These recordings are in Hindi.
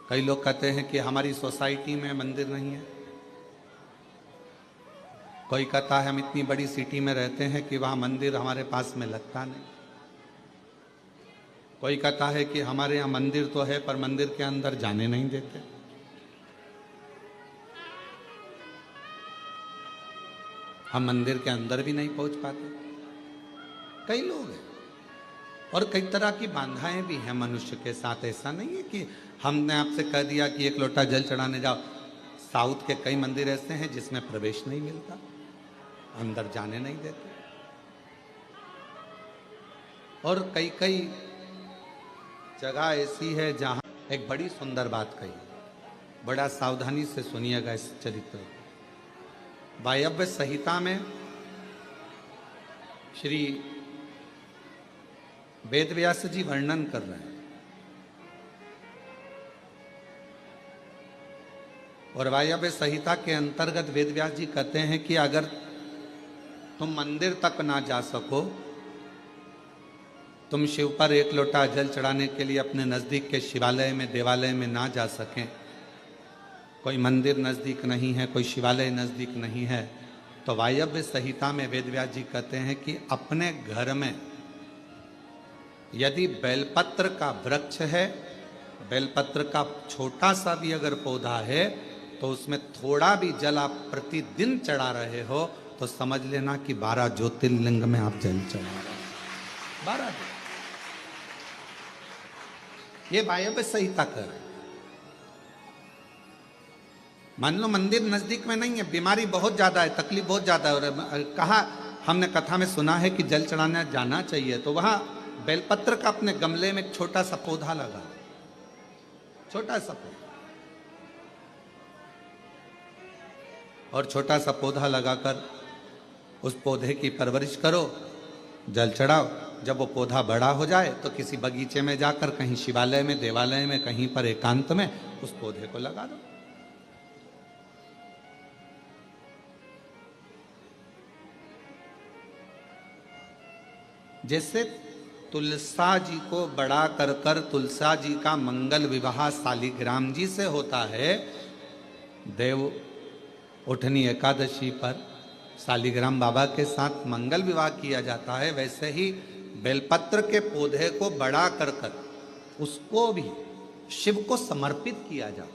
कई लोग कहते हैं कि हमारी सोसाइटी में मंदिर नहीं है। कोई कहता है हम इतनी बड़ी सिटी में रहते हैं कि वहां मंदिर हमारे पास में लगता नहीं। कोई कहता है कि हमारे यहाँ मंदिर तो है पर मंदिर के अंदर जाने नहीं देते। हम मंदिर के अंदर भी नहीं पहुंच पाते। कई लोग हैं और कई तरह की बाधाएं भी हैं मनुष्य के साथ। ऐसा नहीं है कि हमने आपसे कह दिया कि एक लोटा जल चढ़ाने जाओ। साउथ के कई मंदिर ऐसे हैं जिसमें प्रवेश नहीं मिलता, अंदर जाने नहीं देते। और कई कई जगह ऐसी है जहां एक बड़ी सुंदर बात कही, बड़ा सावधानी से सुनिएगा इस चरित्र। वायव्य संहिता में श्री वेदव्यास जी वर्णन कर रहे हैं और वायव्य संहिता के अंतर्गत वेदव्यास जी कहते हैं कि अगर तुम मंदिर तक ना जा सको, तुम शिव पर एक लोटा जल चढ़ाने के लिए अपने नजदीक के शिवालय में देवालय में ना जा सकें, कोई मंदिर नजदीक नहीं है, कोई शिवालय नजदीक नहीं है, तो वायव्य संहिता में वेदव्यास जी कहते हैं कि अपने घर में यदि बेलपत्र का वृक्ष है, बेलपत्र का छोटा सा भी अगर पौधा है, तो उसमें थोड़ा भी जल आप प्रतिदिन चढ़ा रहे हो तो समझ लेना कि 12 ज्योतिर्लिंग में आप जल चढ़ा रहे हो। 12 ये वायव्य संहिता कर रहे। मान लो मंदिर नजदीक में नहीं है, बीमारी बहुत ज्यादा है, तकलीफ बहुत ज्यादा है और कहा हमने कथा में सुना है कि जल चढ़ाने जाना चाहिए, तो वहां बेलपत्र का अपने गमले में एक छोटा सा पौधा लगा, छोटा सा पौधा, और छोटा सा पौधा लगाकर उस पौधे की परवरिश करो, जल चढ़ाओ। जब वो पौधा बड़ा हो जाए तो किसी बगीचे में जाकर कहीं शिवालय में, देवालय में, कहीं पर एकांत में उस पौधे को लगा दो। जैसे तुलसा जी को बड़ा कर कर तुलसा जी का मंगल विवाह शालिग्राम जी से होता है, देव उठनी एकादशी पर शालिग्राम बाबा के साथ मंगल विवाह किया जाता है, वैसे ही बेलपत्र के पौधे को बड़ा कर कर उसको भी शिव को समर्पित किया जाता,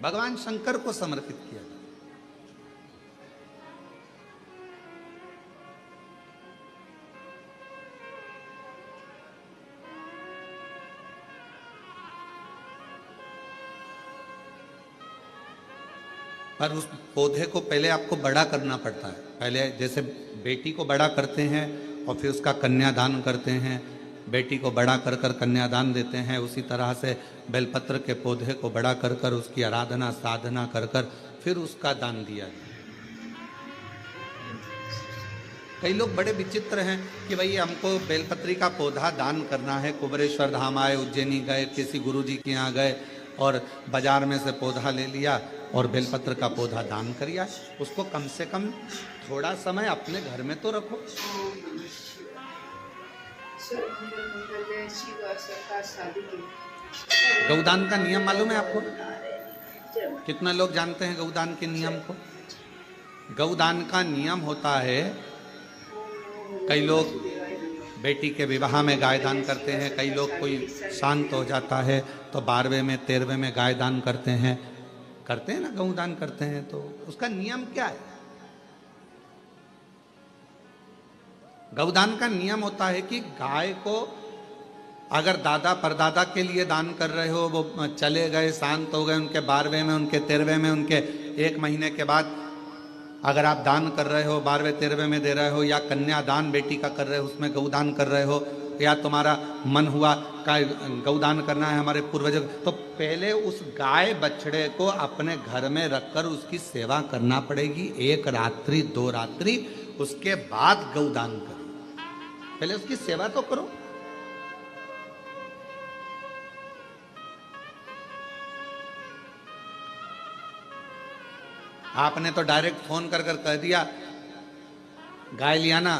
भगवान शंकर को समर्पित किया जाता। पर उस पौधे को पहले आपको बड़ा करना पड़ता है। पहले जैसे बेटी को बड़ा करते हैं और फिर उसका कन्यादान करते हैं, बेटी को बड़ा कर कर कन्यादान देते हैं, उसी तरह से बेलपत्र के पौधे को बड़ा कर कर उसकी आराधना साधना कर कर फिर उसका दान दिया जाए। कई लोग बड़े विचित्र हैं कि भाई हमको बेलपत्री का पौधा दान करना है, कुबरेश्वर धाम आए, उज्जैनी गए, किसी गुरुजी के यहाँ गए और बाजार में से पौधा ले लिया और बेलपत्र का पौधा दान करिया। उसको कम से कम थोड़ा समय अपने घर में तो रखो। गौदान का नियम मालूम है आपको? कितना लोग जानते हैं गौदान के नियम को? गौदान का नियम होता है, कई लोग बेटी के विवाह में गाय दान करते हैं, कई लोग कोई शांत हो जाता है तो 12वें में 13वें में गाय दान करते हैं ना, गौदान करते हैं। तो उसका नियम क्या है? गौदान का नियम होता है कि गाय को अगर दादा परदादा के लिए दान कर रहे हो, वो चले गए, शांत हो गए, उनके 12वें में, उनके 13वें में, उनके 1 महीने के बाद अगर आप दान कर रहे हो, 12वें 13वें में दे रहे हो, या कन्यादान बेटी का कर रहे हो, उसमें गौदान कर रहे हो, या तुम्हारा मन हुआ का गौदान करना है हमारे पूर्वजों, तो पहले उस गाय बछड़े को अपने घर में रखकर उसकी सेवा करना पड़ेगी 1 रात्रि 2 रात्रि, उसके बाद गौदान करो। पहले उसकी सेवा तो करो। आपने तो डायरेक्ट फोन कर कर कह दिया गाय लिया ना,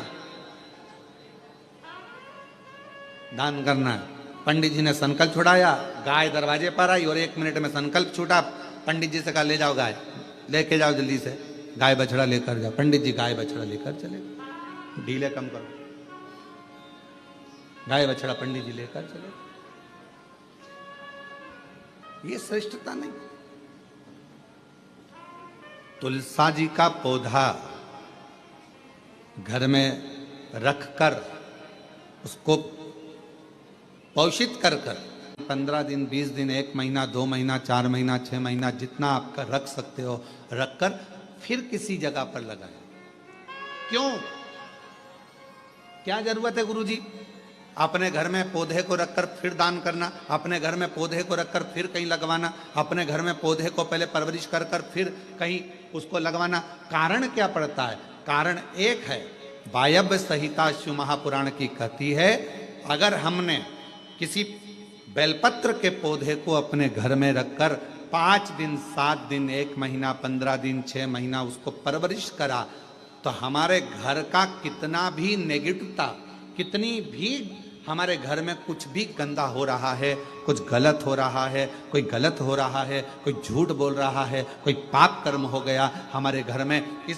दान करना है, पंडित जी ने संकल्प छुड़ाया, गाय दरवाजे पर आई और 1 मिनट में संकल्प छूटा। पंडित जी से कहा ले जाओ गाय, लेके जाओ जल्दी से, गाय बछड़ा लेकर जाओ। पंडित जी गाय बछड़ा लेकर चले, ढीले कम करो, गाय बछड़ा पंडित जी लेकर चले। ये श्रेष्ठता नहीं। तुलसा जी का पौधा घर में रखकर उसको पोषित कर 15 दिन, 20 दिन, 1 महीना, 2 महीना, 4 महीना, 6 महीना, जितना आपका रख सकते हो रखकर फिर किसी जगह पर लगाएं। क्यों? क्या जरूरत है गुरुजी अपने घर में पौधे को रखकर फिर दान करना, अपने घर में पौधे को रखकर फिर कहीं लगवाना, अपने घर में पौधे को पहले परवरिश कर फिर कहीं उसको लगवाना? कारण क्या पड़ता है? कारण एक है, वायव्य संहिता शिव महापुराण की कहती है, अगर हमने किसी बेलपत्र के पौधे को अपने घर में रखकर 5 दिन, 7 दिन, 1 महीना, 15 दिन, 6 महीना उसको परवरिश करा, तो हमारे घर का कितना भी नेगेटिवता, कितनी भी हमारे घर में कुछ भी गंदा हो रहा है, कुछ गलत हो रहा है, कोई गलत हो रहा है, कोई झूठ बोल रहा है, कोई पाप कर्म हो गया हमारे घर में, इस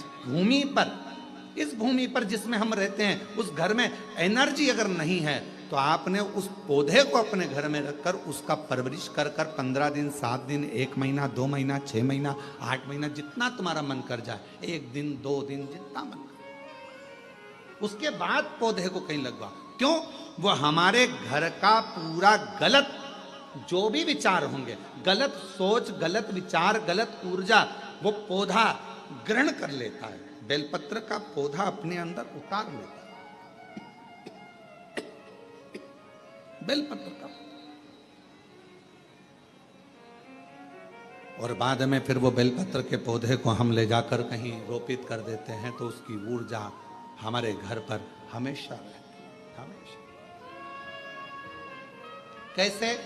भूमि पर जिसमें हम रहते हैं, उस घर में एनर्जी अगर नहीं है, तो आपने उस पौधे को अपने घर में रखकर उसका परवरिश कर 15 दिन, 7 दिन, 1 महीना, 2 महीना, 6 महीना, 8 महीना, जितना तुम्हारा मन कर जाए, 1 दिन, 2 दिन, जितना मन कर, उसके बाद पौधे को कहीं लगवा। क्यों? वो हमारे घर का पूरा गलत जो भी विचार होंगे, गलत सोच, गलत विचार, गलत ऊर्जा, वो पौधा ग्रहण कर लेता है। बेलपत्र का पौधा अपने अंदर उतार लेता है, बेलपत्र का। और बाद में फिर वो बेलपत्र के पौधे को हम ले जाकर कहीं रोपित कर देते हैं, तो उसकी ऊर्जा हमारे घर पर हमेशा रहती है, हमेशा। कैसे?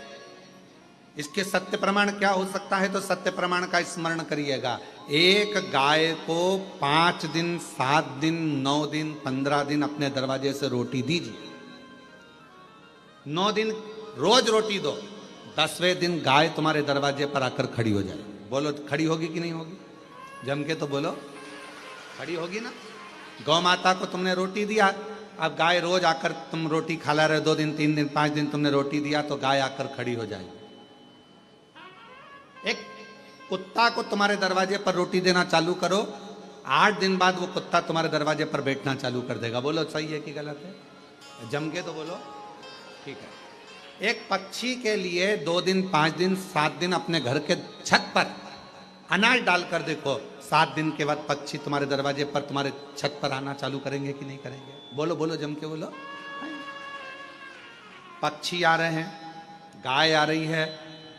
इसके सत्य प्रमाण क्या हो सकता है? तो सत्य प्रमाण का स्मरण करिएगा। एक गाय को 5 दिन, 7 दिन, 9 दिन, 15 दिन अपने दरवाजे से रोटी दीजिए। 9 दिन रोज रोटी दो, 10वें दिन गाय तुम्हारे दरवाजे पर आकर खड़ी हो जाए। बोलो खड़ी होगी कि नहीं होगी? जम के तो बोलो, खड़ी होगी ना। गौ माता को तुमने रोटी दिया, अब गाय रोज आकर, तुम रोटी खा रहे 2 दिन, 3 दिन, 5 दिन तुमने रोटी दिया, तो गाय आकर खड़ी हो जाएगी। एक कुत्ता को तुम्हारे दरवाजे पर रोटी देना चालू करो, 8 दिन बाद वो कुत्ता तुम्हारे दरवाजे पर बैठना चालू कर देगा। बोलो सही है कि गलत है? जम के तो बोलो, ठीक है। एक पक्षी के लिए 2 दिन, 5 दिन, 7 दिन अपने घर के छत पर अनाज डालकर देखो, 7 दिन के बाद पक्षी तुम्हारे दरवाजे पर, तुम्हारे छत पर आना चालू करेंगे कि नहीं करेंगे? बोलो बोलो, जम के बोलो। पक्षी आ रहे हैं, गाय आ रही है,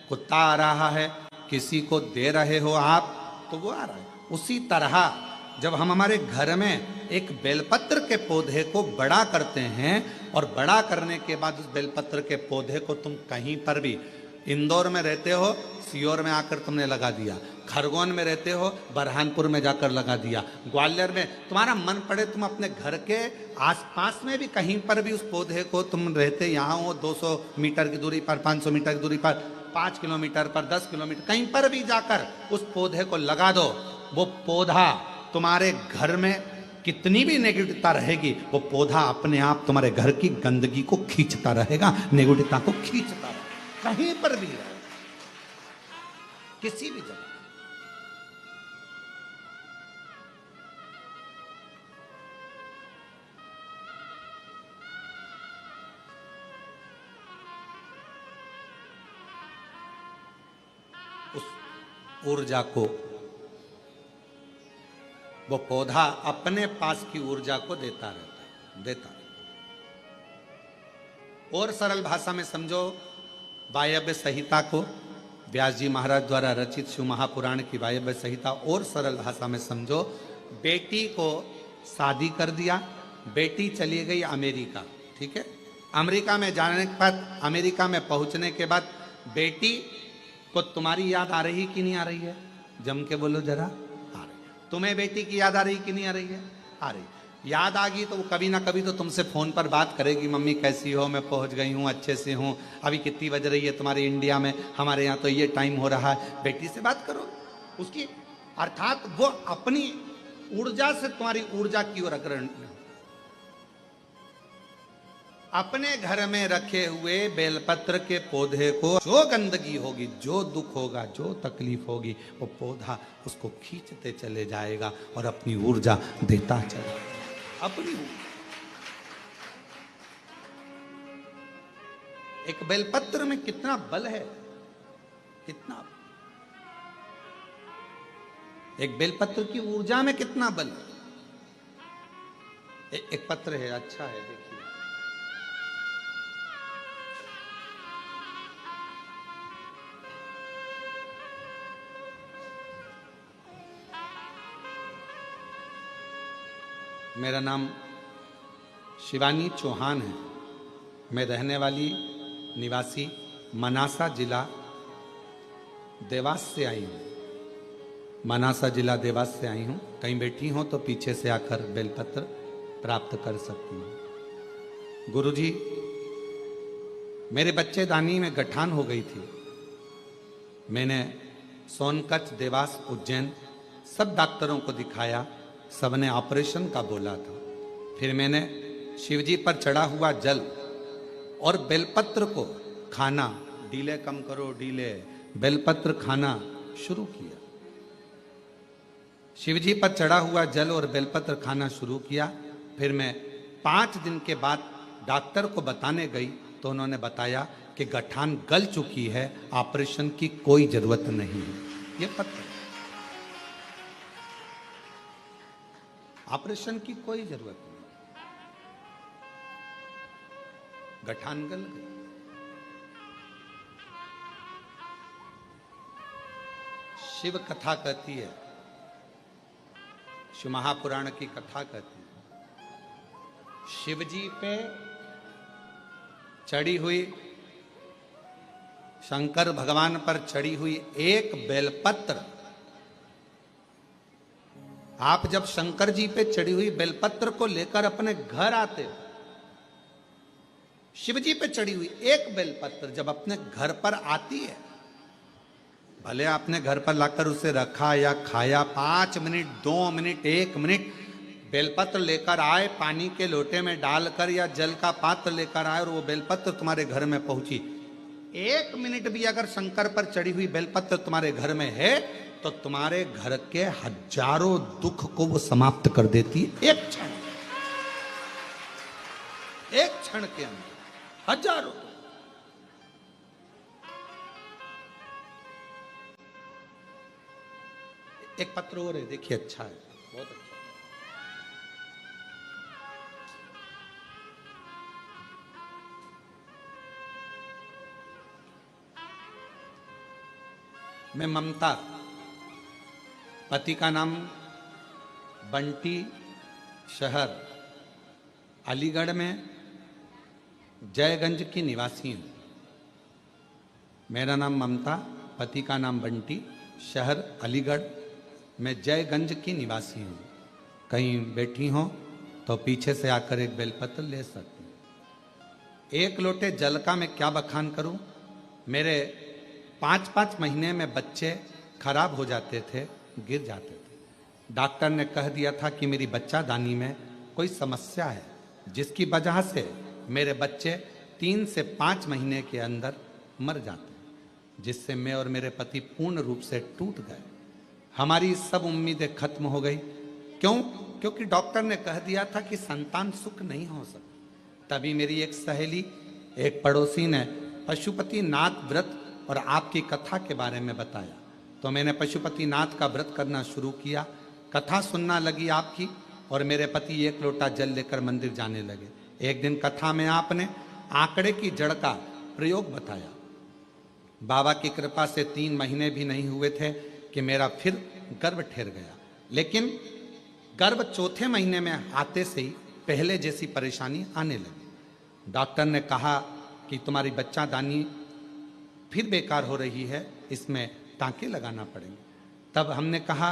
कुत्ता आ रहा है, किसी को दे रहे हो आप, तो वो आ रहा है। उसी तरह जब हम हमारे घर में एक बेलपत्र के पौधे को बड़ा करते हैं, और बड़ा करने के बाद उस बेलपत्र के पौधे को तुम कहीं पर भी, इंदौर में रहते हो, सीहोर में आकर तुमने लगा दिया, खरगोन में रहते हो, बरहानपुर में जाकर लगा दिया, ग्वालियर में, तुम्हारा मन पड़े तुम अपने घर के आसपास में भी कहीं पर भी उस पौधे को, तुम रहते यहाँ हो 200 मीटर की दूरी पर, 500 मीटर की दूरी पर, 5 किलोमीटर पर, 10 किलोमीटर, कहीं पर भी जाकर उस पौधे को लगा दो। वो पौधा तुम्हारे घर में कितनी भी नेगेटिवता रहेगी, वो पौधा अपने आप तुम्हारे घर की गंदगी को खींचता रहेगा, नेगेटिवता को खींचता रहेगा, कहीं पर भी रहे, किसी भी जगह। उस ऊर्जा को वो पौधा अपने पास की ऊर्जा को देता रहता है, देता रहता है। और सरल भाषा में समझो, वायव्य संहिता को, व्यास जी महाराज द्वारा रचित शिव महापुराण की वायव्य संहिता और सरल भाषा में समझो। बेटी को शादी कर दिया, बेटी चली गई अमेरिका, ठीक है। अमेरिका में जाने के बाद, अमेरिका में पहुंचने के बाद बेटी को तुम्हारी याद आ रही कि नहीं आ रही है? जम के बोलो जरा। आ रही। तुम्हें बेटी की याद आ रही कि नहीं आ रही है? आ रही। याद आ गई तो वो कभी ना कभी तो तुमसे फोन पर बात करेगी, मम्मी कैसी हो, मैं पहुंच गई हूँ, अच्छे से हूँ, अभी कितनी बज रही है तुम्हारे इंडिया में, हमारे यहाँ तो ये टाइम हो रहा है। बेटी से बात करो उसकी, अर्थात वो अपनी ऊर्जा से तुम्हारी ऊर्जा की ओर अग्रणी। अपने घर में रखे हुए बेलपत्र के पौधे को जो गंदगी होगी, जो दुख होगा, जो तकलीफ होगी, वो पौधा उसको खींचते चले जाएगा और अपनी ऊर्जा देता चला अपनी। एक बेलपत्र में कितना बल है, कितना, एक बेलपत्र की ऊर्जा में कितना बल है। एक पत्र है, अच्छा है, देखिए। मेरा नाम शिवानी चौहान है। मैं रहने वाली निवासी मनासा जिला देवास से आई हूँ। मनासा जिला देवास से आई हूँ। कहीं बैठी हो तो पीछे से आकर बेलपत्र प्राप्त कर सकती हूँ। गुरुजी, मेरे बच्चेदानी में गठान हो गई थी। मैंने सोनकच्छ, देवास, उज्जैन सब डॉक्टरों को दिखाया, सबने ऑपरेशन का बोला था। फिर मैंने शिवजी पर चढ़ा हुआ जल और बेलपत्र को खाना, डीले कम करो डीले, बेलपत्र खाना शुरू किया। शिवजी पर चढ़ा हुआ जल और बेलपत्र खाना शुरू किया। फिर मैं 5 दिन के बाद डॉक्टर को बताने गई तो उन्होंने बताया कि गठान गल चुकी है, ऑपरेशन की कोई जरूरत नहीं है। ये पत्र, ऑपरेशन की कोई जरूरत नहीं, गठान गल गई। शिव कथा कहती है, शिव महापुराण की कथा कहती है, शिवजी पे चढ़ी हुई, शंकर भगवान पर चढ़ी हुई एक बेलपत्र, आप जब शंकर जी पे चढ़ी हुई बेलपत्र को लेकर अपने घर आते हो, शिव जी पे चढ़ी हुई एक बेलपत्र जब अपने घर पर आती है, भले आपने घर पर लाकर उसे रखा या खाया, 5 मिनट, 2 मिनट, 1 मिनट बेलपत्र लेकर आए, पानी के लोटे में डालकर या जल का पात्र लेकर आए और वो बेलपत्र तुम्हारे घर में पहुंची, 1 मिनट भी अगर शंकर पर चढ़ी हुई बेलपत्र तुम्हारे घर में है तो तुम्हारे घर के हजारों दुख को वो समाप्त कर देती है। एक क्षण, एक क्षण के अंदर हजारों। एक पत्र और है, देखिए, अच्छा है, बहुत अच्छा। मैं ममता, पति का नाम बंटी, शहर अलीगढ़ में जयगंज की निवासी हूँ। मेरा नाम ममता, पति का नाम बंटी, शहर अलीगढ़ में जयगंज की निवासी हूँ। कहीं बैठी हो तो पीछे से आकर एक बेलपत्र ले सकती हूँ। 1 लोटे जल का मैं क्या बखान करूँ। मेरे 5-5 महीने में बच्चे खराब हो जाते थे, गिर जाते थे। डॉक्टर ने कह दिया था कि मेरी बच्चादानी में कोई समस्या है, जिसकी वजह से मेरे बच्चे 3 से 5 महीने के अंदर मर जाते हैं, जिससे मैं और मेरे पति पूर्ण रूप से टूट गए। हमारी सब उम्मीदें खत्म हो गई। क्यों? क्योंकि डॉक्टर ने कह दिया था कि संतान सुख नहीं हो सकता। तभी मेरी एक सहेली, एक पड़ोसी ने पशुपतिनाथ व्रत और आपकी कथा के बारे में बताया, तो मैंने पशुपतिनाथ का व्रत करना शुरू किया। कथा सुनना लगी आपकी, और मेरे पति 1 लोटा जल लेकर मंदिर जाने लगे। एक दिन कथा में आपने आंकड़े की जड़ का प्रयोग बताया। बाबा की कृपा से 3 महीने भी नहीं हुए थे कि मेरा फिर गर्भ ठहर गया, लेकिन गर्भ 4थे महीने में आते से ही पहले जैसी परेशानी आने लगी। डॉक्टर ने कहा कि तुम्हारी बच्चादानी फिर बेकार हो रही है, इसमें टांके लगाना पड़ेंगे। तब हमने कहा,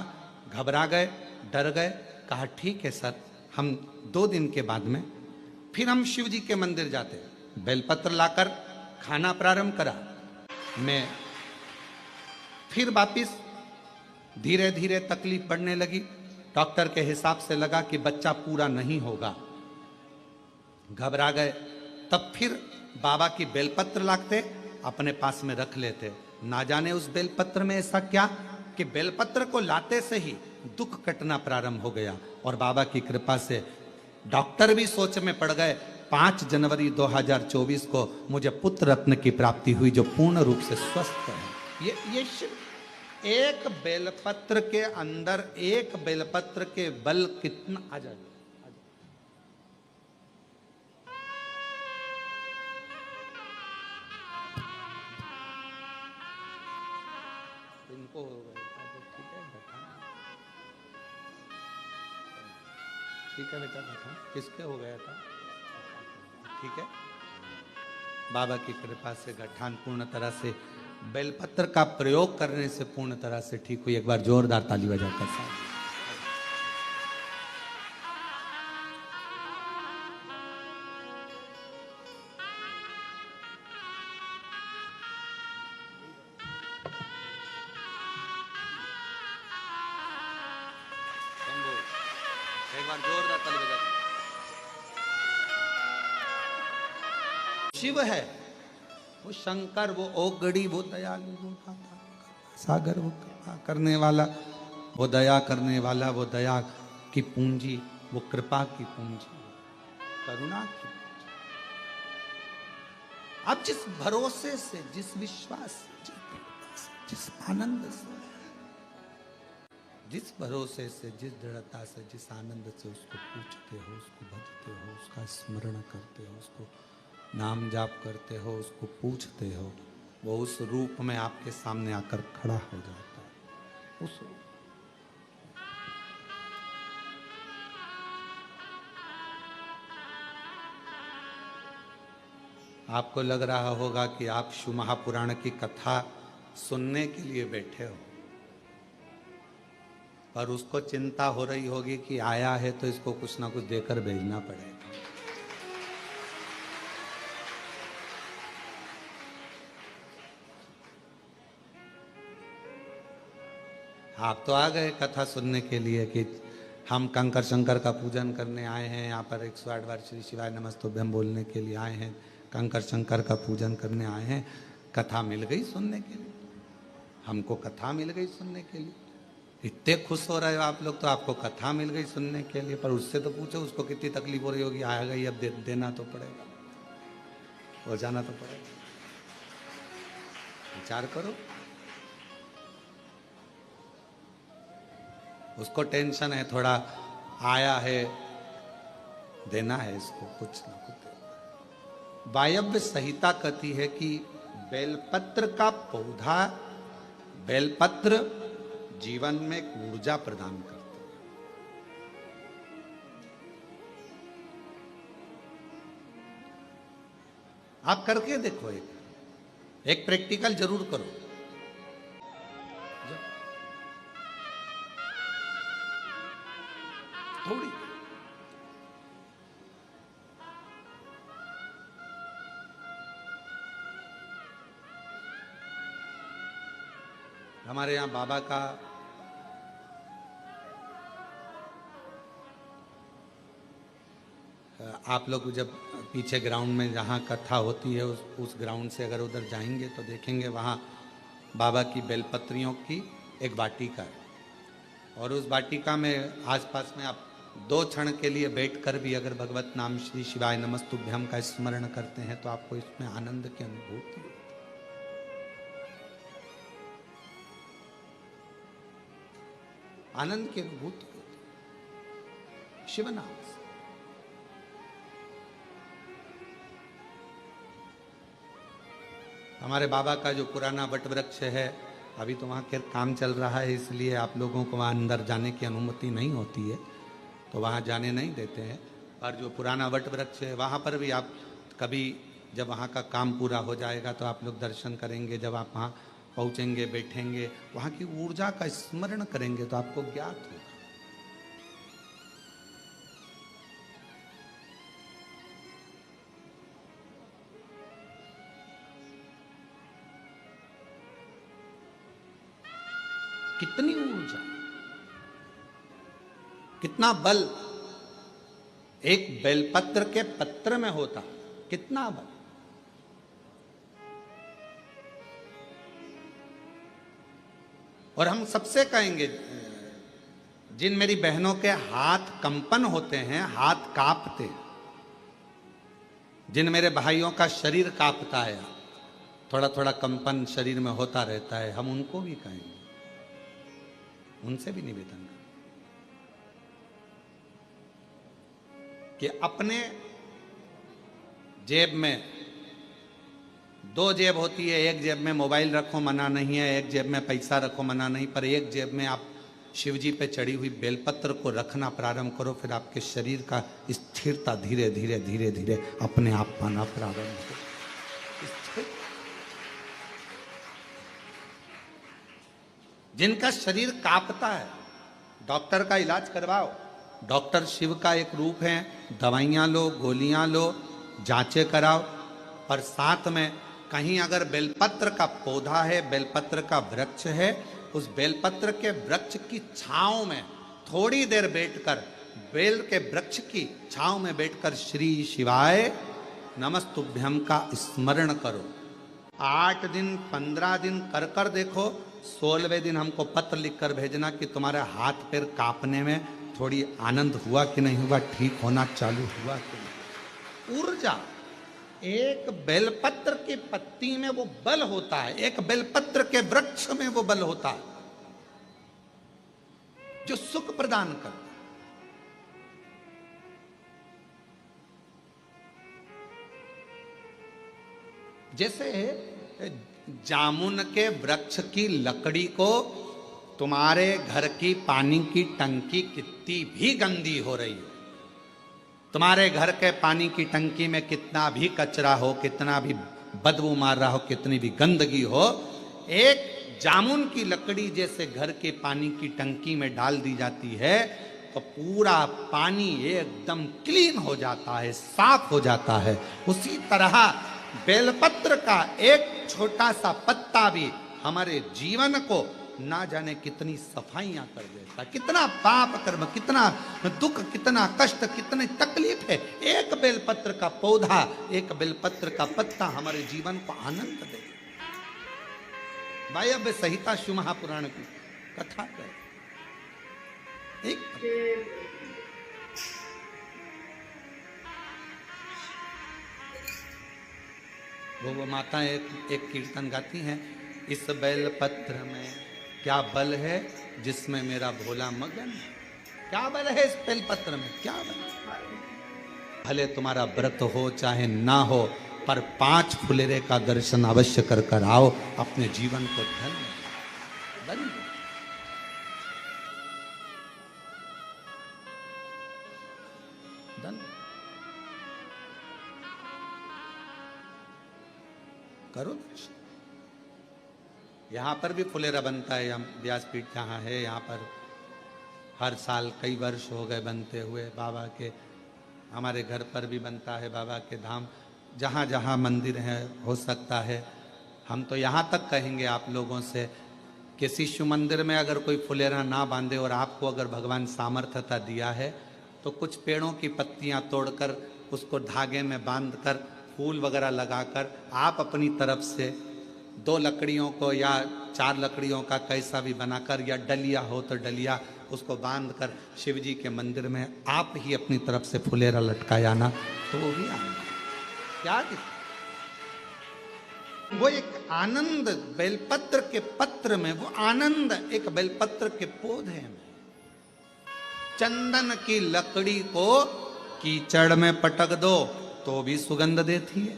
घबरा गए, डर गए, कहा ठीक है सर, हम 2 दिन के बाद में फिर हम शिव जी के मंदिर जाते, बेलपत्र लाकर खाना प्रारंभ करा। मैं फिर वापिस धीरे धीरे तकलीफ बढ़ने लगी। डॉक्टर के हिसाब से लगा कि बच्चा पूरा नहीं होगा, घबरा गए। तब फिर बाबा की बेलपत्र लाते, अपने पास में रख लेते। ना जाने उस बेलपत्र में ऐसा क्या कि बेलपत्र को लाते से ही दुख कटना प्रारंभ हो गया। और बाबा की कृपा से डॉक्टर भी सोच में पड़ गए। 5 जनवरी 2024 को मुझे पुत्र रत्न की प्राप्ति हुई, जो पूर्ण रूप से स्वस्थ है। ये एक बेलपत्र के अंदर, एक बेलपत्र के बल कितना आ जाए। इनको हो गया था, ठीक है बैठा, ठीक है बेटा बैठा। किसके हो गया था? ठीक है। बाबा की कृपा से गठान पूर्ण तरह से बेलपत्र का प्रयोग करने से पूर्ण तरह से ठीक हुई। एक बार जोरदार ताली बजाकर साथ। एक बार जोरदार ताली बजाकर। शिव है वो, शंकर वो ओगड़ी, वो दयालु, वो सागर, वो कृपा करने वाला, वो दया करने वाला, वो दया की पूंजी, वो कृपा की पूंजी, करुणा की पूंजी। अब जिस भरोसे से, जिस विश्वास से, जिस आनंद से, जिस भरोसे से, जिस दृढ़ता से, जिस आनंद से उसको पूछते हो, उसको भजते हो, उसका स्मरण करते हो, उसको नाम जाप करते हो, उसको पूछते हो, वो उस रूप में आपके सामने आकर खड़ा हो जाता है। उस आपको लग रहा होगा कि आप शिव महापुराण की कथा सुनने के लिए बैठे हो, पर उसको चिंता हो रही होगी कि आया है तो इसको कुछ ना कुछ देकर भेजना पड़ेगा। आप तो आ गए कथा सुनने के लिए कि हम कंकर शंकर का पूजन करने आए हैं, यहाँ पर 108 बार श्री शिवाय नमस्तुभ्यम बोलने के लिए आए हैं, कंकर शंकर का पूजन करने आए हैं। कथा मिल गई सुनने के लिए, हमको कथा मिल गई सुनने के लिए। इतने खुश हो रहे हो आप लोग, तो आपको कथा मिल गई सुनने के लिए। पर उससे तो पूछो उसको कितनी तकलीफ हो रही होगी। आ गई अब देना तो पड़ेगा, हो जाना तो पड़ेगा। विचार करो। उसको टेंशन है, थोड़ा आया है, देना है इसको कुछ ना कुछ। वायव्य संहिता कहती है कि बेलपत्र का पौधा, बेलपत्र जीवन में एक ऊर्जा प्रदान करते हैं। आप करके देखो, एक प्रैक्टिकल जरूर करो। थोड़ी हमारे यहाँ बाबा का आप लोग जब पीछे ग्राउंड में जहाँ कथा होती है उस ग्राउंड से अगर उधर जाएंगे तो देखेंगे वहाँ बाबा की बेलपत्रियों की एक वाटिका है। और उस वाटिका में आसपास में आप 2 क्षण के लिए बैठकर भी अगर भगवत नाम श्री शिवाय नमस्तुभ्यम का स्मरण करते हैं तो आपको इसमें आनंद की अनुभूति होती है। आनंद की अनुभूति होती है शिव नाम से। हमारे बाबा का जो पुराना वट वृक्ष है, अभी तो वहाँ खैर काम चल रहा है, इसलिए आप लोगों को वहाँ अंदर जाने की अनुमति नहीं होती है, तो वहाँ जाने नहीं देते हैं। और जो पुराना वट वृक्ष है वहाँ पर भी आप कभी जब वहाँ का काम पूरा हो जाएगा तो आप लोग दर्शन करेंगे। जब आप वहाँ पहुँचेंगे, बैठेंगे, वहाँ की ऊर्जा का स्मरण करेंगे तो आपको ज्ञात होगा। कितनी ऊर्जा, कितना बल एक बेलपत्र के पत्र में होता, कितना बल। और हम सबसे कहेंगे, जिन मेरी बहनों के हाथ कंपन होते हैं, हाथ कांपते, जिन मेरे भाइयों का शरीर कांपता है, थोड़ा थोड़ा कंपन शरीर में होता रहता है, हम उनको भी कहेंगे, उनसे भी निवेदन करें कि अपने जेब में दो जेब होती है, एक जेब में मोबाइल रखो मना नहीं है, एक जेब में पैसा रखो मना नहीं, पर एक जेब में आप शिव जी पे चढ़ी हुई बेलपत्र को रखना प्रारंभ करो, फिर आपके शरीर का स्थिरता धीरे धीरे धीरे धीरे अपने आप पाना प्रारंभ हो। जिनका शरीर कांपता है, डॉक्टर का इलाज करवाओ। डॉक्टर शिव का एक रूप है, दवाइयां लो, गोलियां लो, जांचें कराओ, पर साथ में कहीं अगर बेलपत्र का पौधा है, बेलपत्र का वृक्ष है, उस बेलपत्र के वृक्ष की छांव में थोड़ी देर बैठकर, बेल के वृक्ष की छांव में बैठकर श्री शिवाय नमस्तुभ्यम का स्मरण करो। 8 दिन 15 दिन कर कर देखो, 16वें दिन हमको पत्र लिखकर भेजना कि तुम्हारे हाथ पैर कांपने में थोड़ी आनंद हुआ कि नहीं हुआ, ठीक होना चालू हुआ कि नहीं। ऊर्जा एक बेलपत्र की पत्ती में वो बल होता है, एक बेलपत्र के वृक्ष में वो बल होता है जो सुख प्रदान करता है। जैसे जामुन के वृक्ष की लकड़ी को तुम्हारे घर की पानी की टंकी कितनी भी गंदी हो रही हो, तुम्हारे घर के पानी की टंकी में कितना भी कचरा हो, कितना भी बदबू मार रहा हो, कितनी भी गंदगी हो, एक जामुन की लकड़ी जैसे घर के पानी की टंकी में डाल दी जाती है तो पूरा पानी एकदम क्लीन हो जाता है, साफ हो जाता है। उसी तरह बेलपत्र का एक छोटा सा पत्ता भी हमारे जीवन को ना जाने कितनी सफाइयां कर देता, कितना पाप कर्म, कितना दुख, कितना कष्ट, कितनी तकलीफ है। एक बेलपत्र का पौधा, एक बेलपत्र का पत्ता हमारे जीवन को आनंद दे। भाई अब संहिता शिव महापुराण की कथा है। वो माता एक कीर्तन गाती हैं, इस बेलपत्र में क्या बल है जिसमें मेरा भोला मगन है। क्या बल है इस बेलपत्र में, क्या बल? भले तुम्हारा व्रत हो चाहे ना हो, पर 5 फुलेरे का दर्शन अवश्य कर कर आओ, अपने जीवन को धन्य करो दर्शन। यहाँ पर भी फुलेरा बनता है, हम व्यासपीठ जहाँ है यहाँ पर हर साल कई वर्ष हो गए बनते हुए बाबा के। हमारे घर पर भी बनता है बाबा के धाम, जहाँ जहाँ मंदिर है हो सकता है। हम तो यहाँ तक कहेंगे आप लोगों से, किसी शिव मंदिर में अगर कोई फुलेरा ना बांधे और आपको अगर भगवान सामर्थ्यता दिया है तो कुछ पेड़ों की पत्तियाँ तोड़कर उसको धागे में बांधकर फूल वगैरह लगाकर आप अपनी तरफ से 2 लकड़ियों को या 4 लकड़ियों का कैसा भी बनाकर, या डलिया हो तो डलिया, उसको बांधकर शिव जी के मंदिर में आप ही अपनी तरफ से फुलेरा लटकाया ना, तो वो भी आनंद। क्या वो एक आनंद बेलपत्र के पत्र में, वो आनंद एक बेलपत्र के पौधे में। चंदन की लकड़ी को कीचड़ में पटक दो तो भी सुगंध देती है,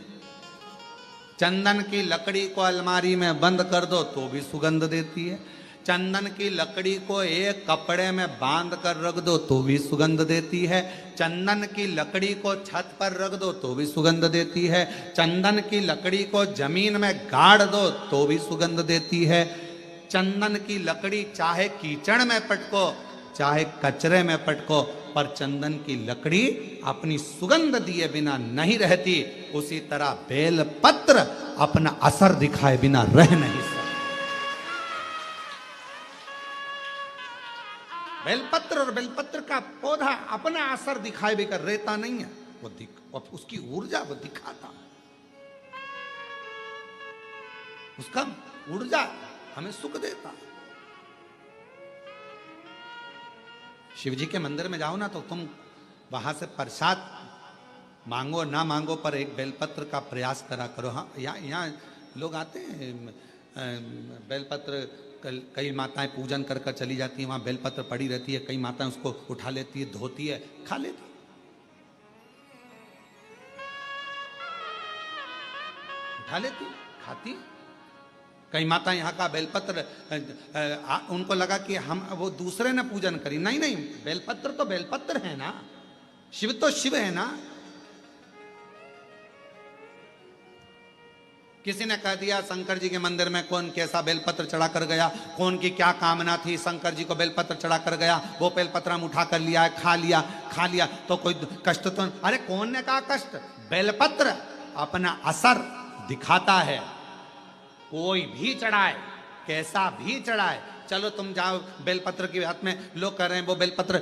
चंदन की लकड़ी को अलमारी में बंद कर दो तो भी सुगंध देती है, चंदन की लकड़ी को एक कपड़े में बांध कर रख दो तो भी सुगंध देती है, चंदन की लकड़ी को छत पर रख दो तो भी सुगंध देती है, चंदन की लकड़ी को जमीन में गाड़ दो तो भी सुगंध देती है। चंदन की लकड़ी चाहे कीचड़ में पटको चाहे कचरे में पटको, पर चंदन की लकड़ी अपनी सुगंध दिए बिना नहीं रहती। उसी तरह बेलपत्र अपना असर दिखाए बिना रह नहीं सकता। बेलपत्र का पौधा अपना असर दिखाए भी कर रहता नहीं है, वो उसकी ऊर्जा वो दिखाता, उसका ऊर्जा हमें सुख देता। शिव जी के मंदिर में जाओ ना तो तुम वहां से प्रसाद मांगो ना मांगो पर एक बेलपत्र का प्रयास करा करो। हाँ, यहाँ लोग आते हैं, बेलपत्र कई माताएं पूजन कर कर चली जाती है, वहां बेलपत्र पड़ी रहती है, कई माताएं उसको उठा लेती है, धोती है, खा लेती, उठा लेती, खाती। कई माता यहाँ का बेलपत्र उनको लगा कि हम वो दूसरे ने पूजन करी, नहीं नहीं, बेलपत्र तो बेलपत्र है ना, शिव तो शिव है ना। किसी ने कह दिया शंकर जी के मंदिर में कौन कैसा बेलपत्र चढ़ा कर गया, कौन की क्या कामना थी, शंकर जी को बेलपत्र चढ़ा कर गया, वो बेलपत्र हम उठा कर लिया है, खा लिया तो कोई कष्ट तो। अरे कौन ने कहा कष्ट, बेलपत्र अपना असर दिखाता है, कोई भी चढ़ाए, कैसा भी चढ़ाए। चलो तुम जाओ बेलपत्र की बात में, लोग कह रहे हैं वो बेलपत्र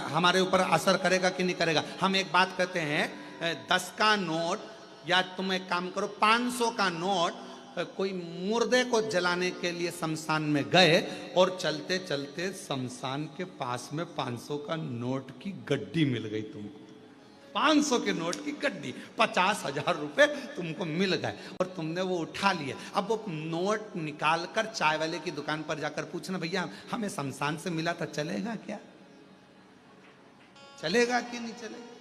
हमारे ऊपर असर करेगा कि नहीं करेगा। हम एक बात कहते हैं, 10 का नोट या तुम एक काम करो 500 का नोट, कोई मुर्दे को जलाने के लिए शमशान में गए और चलते चलते शमशान के पास में 500 का नोट की गड्डी मिल गई तुमको, 500 के नोट की गड्डी, 50,000 रुपए तुमको मिल गए और तुमने वो उठा लिए। अब वो नोट निकाल कर चाय वाले की दुकान पर जाकर पूछना, भैया हमें शमशान से मिला था, चलेगा क्या, चलेगा कि नहीं चलेगा।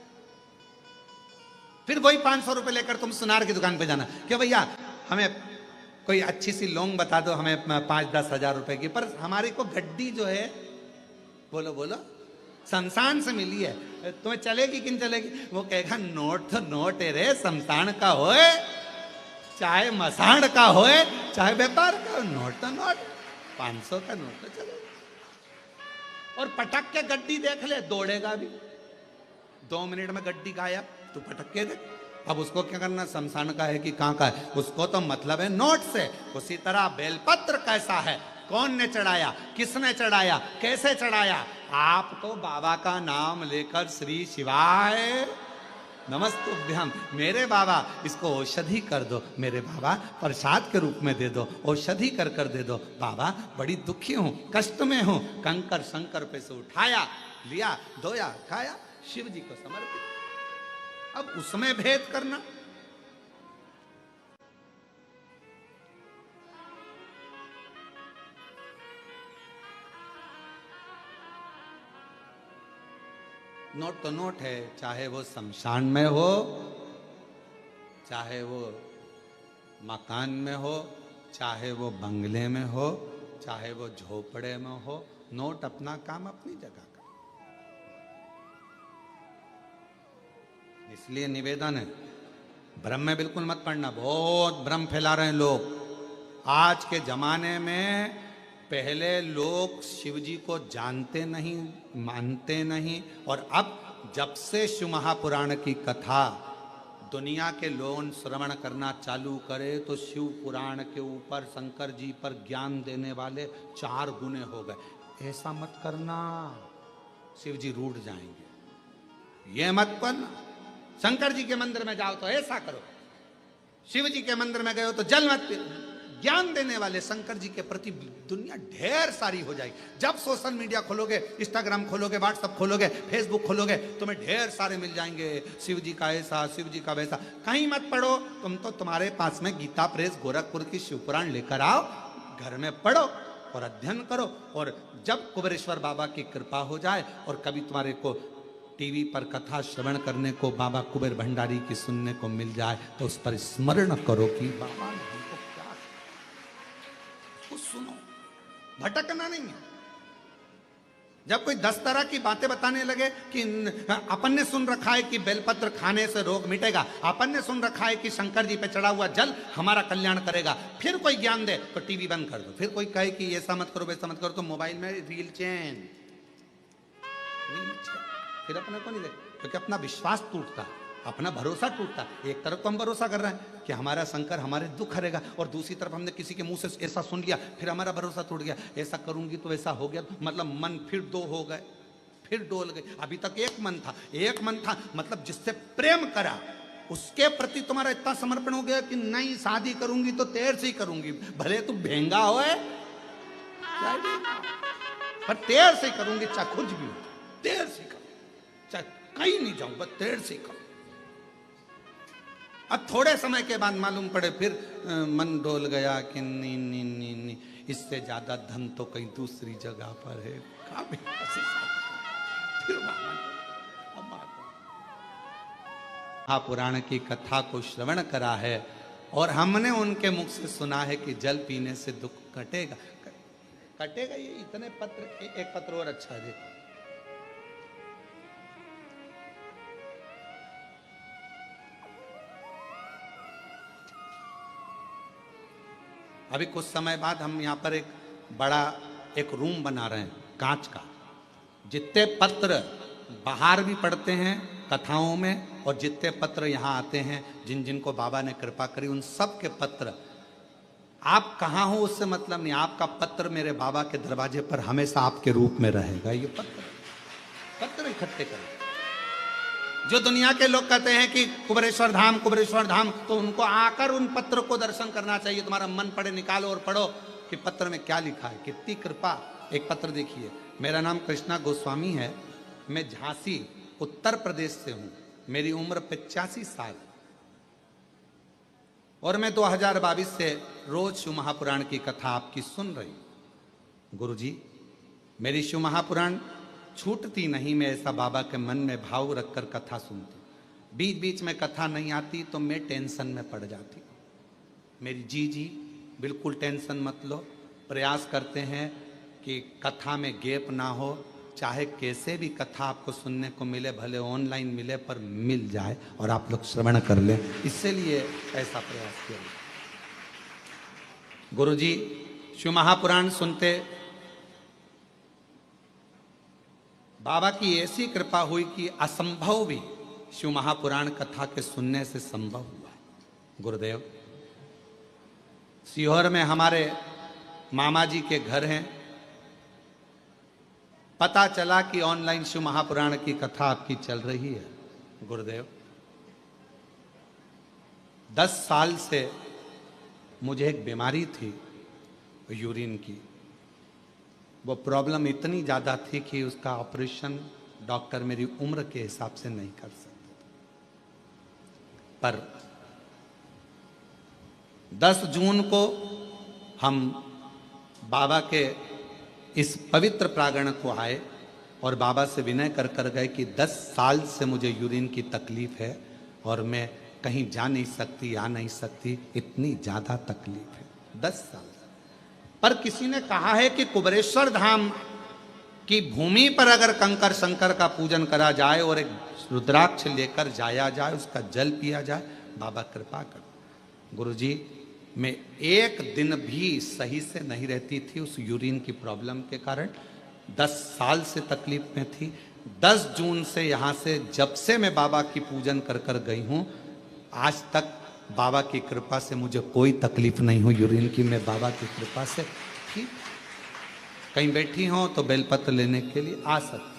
फिर वही 500 रुपए लेकर तुम सुनार की दुकान पे जाना, क्या भैया हमें कोई अच्छी सी लौंग बता दो, हमें 5-10 हजार रुपए की, पर हमारी को गड्डी जो है, बोलो बोलो, शमशान से मिली है, तुम्हें चलेगी कि नहीं चलेगी। वो कहेगा नोट तो नोट है रे, शमशान का होए चाहे मसाण का होए चाहे व्यापार का, नोट तो नोट, 500 का नोट तो चलेगा। और पटक के गड्डी देख ले, दौड़ेगा भी, 2 मिनट में गड्डी गायब, तू पटक के देख। अब उसको क्या करना, शमशान का है कि कहां का है, उसको तो मतलब है नोट से। उसी तरह बेलपत्र कैसा है, कौन ने चढ़ाया, किसने चढ़ाया, कैसे चढ़ाया। आप तो बाबा का नाम लेकर श्री शिवाय नमस्तुभ्यम, मेरे बाबा इसको औषधि कर दो, मेरे बाबा प्रसाद के रूप में दे दो, औषधि कर कर दे दो, बाबा बड़ी दुखी हूं, कष्ट में हूं, कंकर शंकर पे से उठाया, लिया, धोया, खाया, शिव जी को समर्पित। अब उसमें भेद करना, नोट तो नोट है, चाहे वो शमशान में हो, चाहे वो मकान में हो, चाहे वो बंगले में हो, चाहे वो झोपड़े में हो, नोट अपना काम अपनी जगह का। इसलिए निवेदन है, भ्रम में बिल्कुल मत पड़ना, बहुत भ्रम फैला रहे हैं लोग। आज के जमाने में पहले लोग शिव जी को जानते नहीं, मानते नहीं, और अब जब से शिव महापुराण की कथा दुनिया के लोग श्रवण करना चालू करे तो शिव पुराण के ऊपर शंकर जी पर ज्ञान देने वाले 4 गुने हो गए। ऐसा मत करना, शिव जी रूठ जाएंगे, ये मत करना। शंकर जी के मंदिर में जाओ तो ऐसा करो, शिव जी के मंदिर में गए हो तो जल मत पी। ज्ञान देने वाले शंकर जी के प्रति दुनिया ढेर सारी हो जाएगी। जब सोशल मीडिया खोलोगे, इंस्टाग्राम खोलोगे, व्हाट्सएप खोलोगे, फेसबुक खोलोगे, तुम्हें ढेर सारे मिल जाएंगे, शिव जी का ऐसा, शिव जी का वैसा। कहीं मत पढ़ो, तुम तो तुम्हारे पास में गीता प्रेस गोरखपुर की शिव पुराण लेकर आओ, घर में पढ़ो और अध्ययन करो। और जब कुबेरेश्वर बाबा की कृपा हो जाए और कभी तुम्हारे को टीवी पर कथा श्रवण करने को बाबा कुबेर भंडारी की सुनने को मिल जाए तो उस पर स्मरण करो कि बाबा ने हमको क्या, तो सुनो, भटकना नहीं है। जब कोई 10 तरह की बातें बताने लगे कि अपन ने सुन रखा है कि बेलपत्र खाने से रोग मिटेगा, अपन ने सुन रखा है कि शंकर जी पे चढ़ा हुआ जल हमारा कल्याण करेगा, फिर कोई ज्ञान दे तो टीवी बंद कर दो। फिर कोई कहे कि ऐसा मत करो, वैसा मत करो, तो मोबाइल में रील चैन, फिर अपने को नहीं लगे, क्योंकि अपना विश्वास टूटता, अपना भरोसा टूटता। एक तरफ तो हम भरोसा कर रहे हैं कि हमारा शंकर हमारे दुख हरेगा, और दूसरी तरफ हमने किसी के मुंह से ऐसा सुन लिया, फिर हमारा भरोसा टूट गया, ऐसा करूंगी तो ऐसा हो गया, मतलब मन फिर 2 हो गए, फिर डोल गई। अभी तक एक मन था, मतलब जिससे प्रेम करा उसके प्रति तुम्हारा इतना समर्पण हो गया कि नहीं शादी करूंगी तो तेरे से ही करूंगी, भले तू भेंगा होए पर तेरे से ही करूंगी, चाहे कुछ भी हो तेरे से करूंगी, चाहे कहीं नहीं जाऊं बस तेरे से ही करूंगी। अब थोड़े समय के बाद मालूम पड़े फिर मन डोल गया कि नहीं नहीं नहीं नहीं, इससे ज्यादा धन तो कहीं दूसरी जगह पर है। फिर महापुराण की कथा को श्रवण करा है और हमने उनके मुख से सुना है कि जल पीने से दुख कटेगा। कटेगा ये इतने पत्र, एक पत्र और अच्छा है देखो। अभी कुछ समय बाद हम यहाँ पर एक बड़ा एक रूम बना रहे हैं कांच का, जितने पत्र बाहर भी पढ़ते हैं कथाओं में और जितने पत्र यहाँ आते हैं जिन जिनको बाबा ने कृपा करी उन सब के पत्र, आप कहाँ हो उससे मतलब नहीं, आपका पत्र मेरे बाबा के दरवाजे पर हमेशा आपके रूप में रहेगा। ये पत्र इकट्ठे करें। जो दुनिया के लोग कहते हैं कि कुबेरेश्वर धाम, तो उनको आकर उन पत्र को दर्शन करना चाहिए। तुम्हारा मन पड़े निकालो और पढ़ो कि पत्र में क्या लिखा है, कितनी कृपा। एक पत्र देखिए, मेरा नाम कृष्णा गोस्वामी है, मैं झांसी उत्तर प्रदेश से हूं, मेरी उम्र 85 साल और मैं 2022 से रोज शिव महापुराण की कथा आपकी सुन रही हूं। गुरुजी, मेरी शिव महापुराण छूटती नहीं, मैं ऐसा बाबा के मन में भाव रखकर कथा सुनती। बीच बीच में कथा नहीं आती तो मैं टेंशन में पड़ जाती। मेरी जी बिल्कुल टेंशन मत लो, प्रयास करते हैं कि कथा में गैप ना हो, चाहे कैसे भी कथा आपको सुनने को मिले, भले ऑनलाइन मिले पर मिल जाए और आप लोग श्रवण कर लें, इसलिए ऐसा प्रयास किया। गुरुजी, शिव महापुराण सुनते बाबा की ऐसी कृपा हुई कि असंभव भी शिव महापुराण कथा के सुनने से संभव हुआ है। गुरुदेव, सीहोर में हमारे मामा जी के घर हैं, पता चला कि ऑनलाइन शिव महापुराण की कथा आपकी चल रही है। गुरुदेव, 10 साल से मुझे एक बीमारी थी यूरिन की, वो प्रॉब्लम इतनी ज़्यादा थी कि उसका ऑपरेशन डॉक्टर मेरी उम्र के हिसाब से नहीं कर सकते। पर 10 जून को हम बाबा के इस पवित्र प्रांगण को आए और बाबा से विनय कर कर गए कि 10 साल से मुझे यूरिन की तकलीफ है और मैं कहीं जा नहीं सकती, आ नहीं सकती, इतनी ज़्यादा तकलीफ है। 10 साल। पर किसी ने कहा है कि कुबेरेश्वर धाम की भूमि पर अगर कंकर शंकर का पूजन करा जाए और एक रुद्राक्ष लेकर जाया जाए, उसका जल पिया जाए, बाबा कृपा कर। गुरुजी, मैं एक दिन भी सही से नहीं रहती थी उस यूरिन की प्रॉब्लम के कारण। 10 साल से तकलीफ में थी। 10 जून से यहाँ से जब से मैं बाबा की पूजन कर कर गई हूँ, आज तक बाबा की कृपा से मुझे कोई तकलीफ नहीं हुई यूरिन की। मैं बाबा की कृपा से ठीक, कहीं बैठी हो तो बेलपत्र लेने के लिए आ सकती।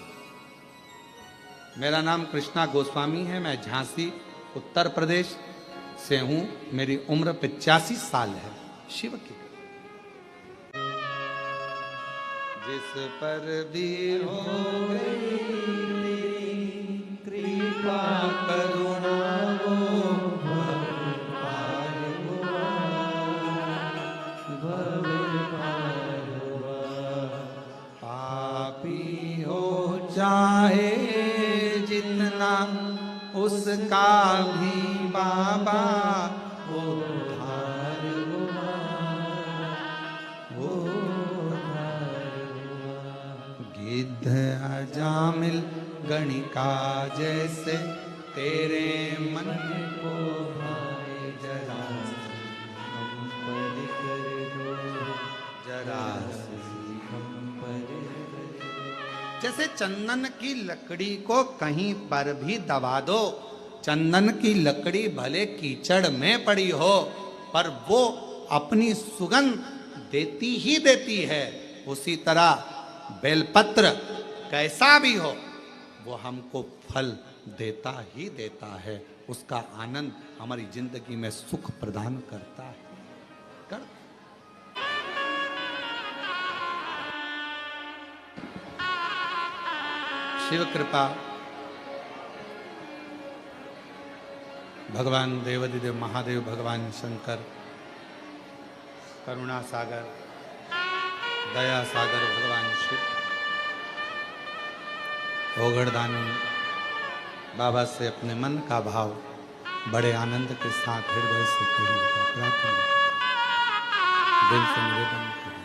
मेरा नाम कृष्णा गोस्वामी है, मैं झांसी उत्तर प्रदेश से हूं, मेरी उम्र 85 साल है। शिव की जिस पर भी हो कृपा करुणा पापी हो चाहे जितना उसका भी बाबा उद्धार हुआ, गिद्ध अजामिल गणिका जैसे तेरे मन को भाए, जरा हम पर कर दो, जरा हम पर। जैसे चंदन की लकड़ी को कहीं पर भी दबा दो, चंदन की लकड़ी भले कीचड़ में पड़ी हो पर वो अपनी सुगंध देती ही देती है। उसी तरह बेलपत्र कैसा भी हो वो हमको फल देता ही देता है, उसका आनंद हमारी जिंदगी में सुख प्रदान करता है। कर शिव कृपा, भगवान देवाधिदेव महादेव, भगवान शंकर, करुणा सागर, दया सागर भगवान शिव, ओगड़दानी बाबा से अपने मन का भाव बड़े आनंद के साथ हृदय से कहिएगा, प्रार्थना दिल से निवेदन करिए।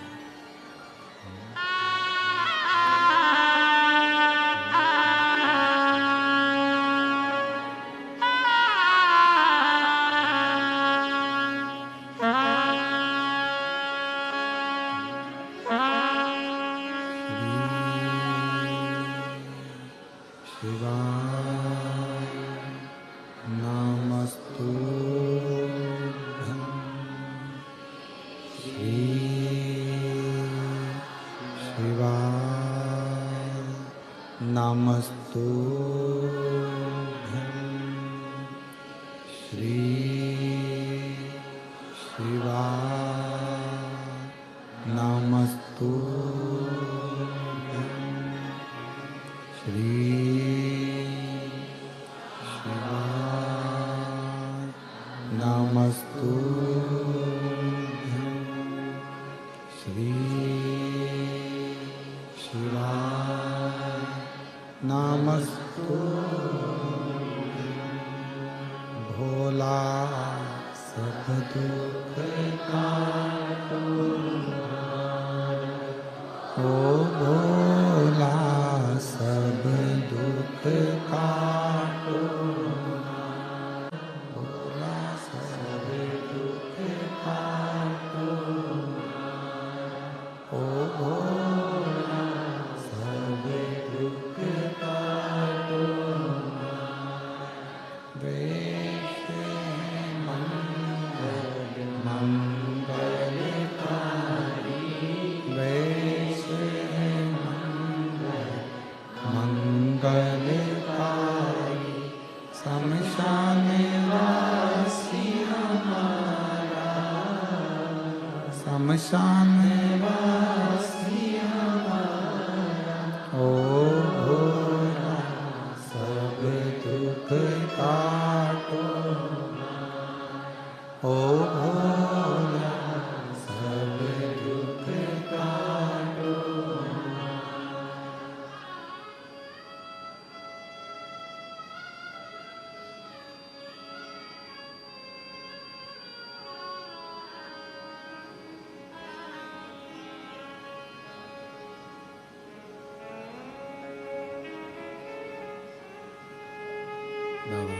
बाबा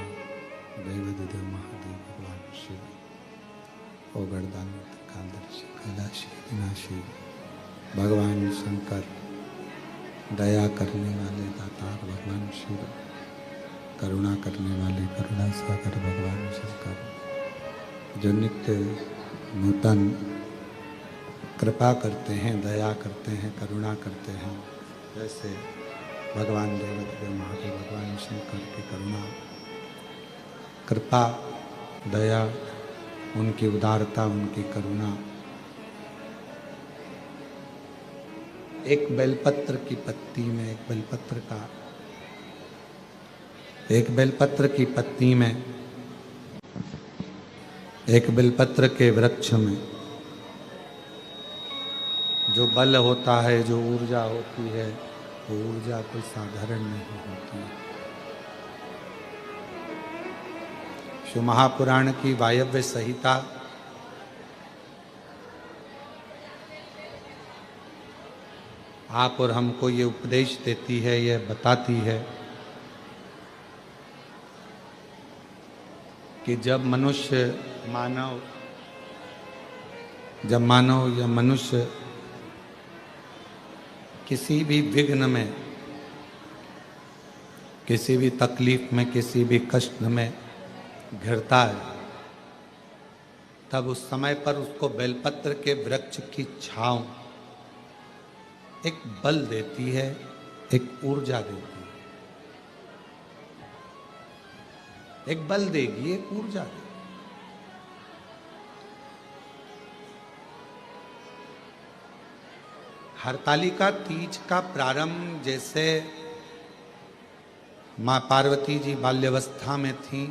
देवाधिदेव महादेव, भगवान शिव, ओगड़दानी, कालदर्शी, कैलाशी, अविनाशी, भगवान शंकर, दया करने वाले दातार भगवान शिव, करुणा करने वाले करुणा सागर भगवान शंकर, जो नित्य नूतन कृपा करते हैं, दया करते हैं, करुणा करते हैं, जैसे भगवान देवाधिदेव महादेव, भगवान शंकर की करुणा, कृपा, दया, उनकी उदारता, उनकी करुणा। एक बेलपत्र की पत्ती में, एक बेलपत्र की पत्ती में, एक बेलपत्र के वृक्ष में जो बल होता है, जो ऊर्जा होती है, वो ऊर्जा कोई साधारण नहीं होती है। शिव महापुराण की वायव्य संहिता आप और हमको ये उपदेश देती है, यह बताती है कि जब मानव या मनुष्य किसी भी विघ्न में, किसी भी तकलीफ में, किसी भी कष्ट में घिरता है, तब उस समय पर उसको बेलपत्र के वृक्ष की छांव एक बल देती है, एक ऊर्जा देती है, एक बल देगी, एक ऊर्जा देगी। हरतालिका तीज का प्रारंभ जैसे मां पार्वती जी बाल्यावस्था में थी,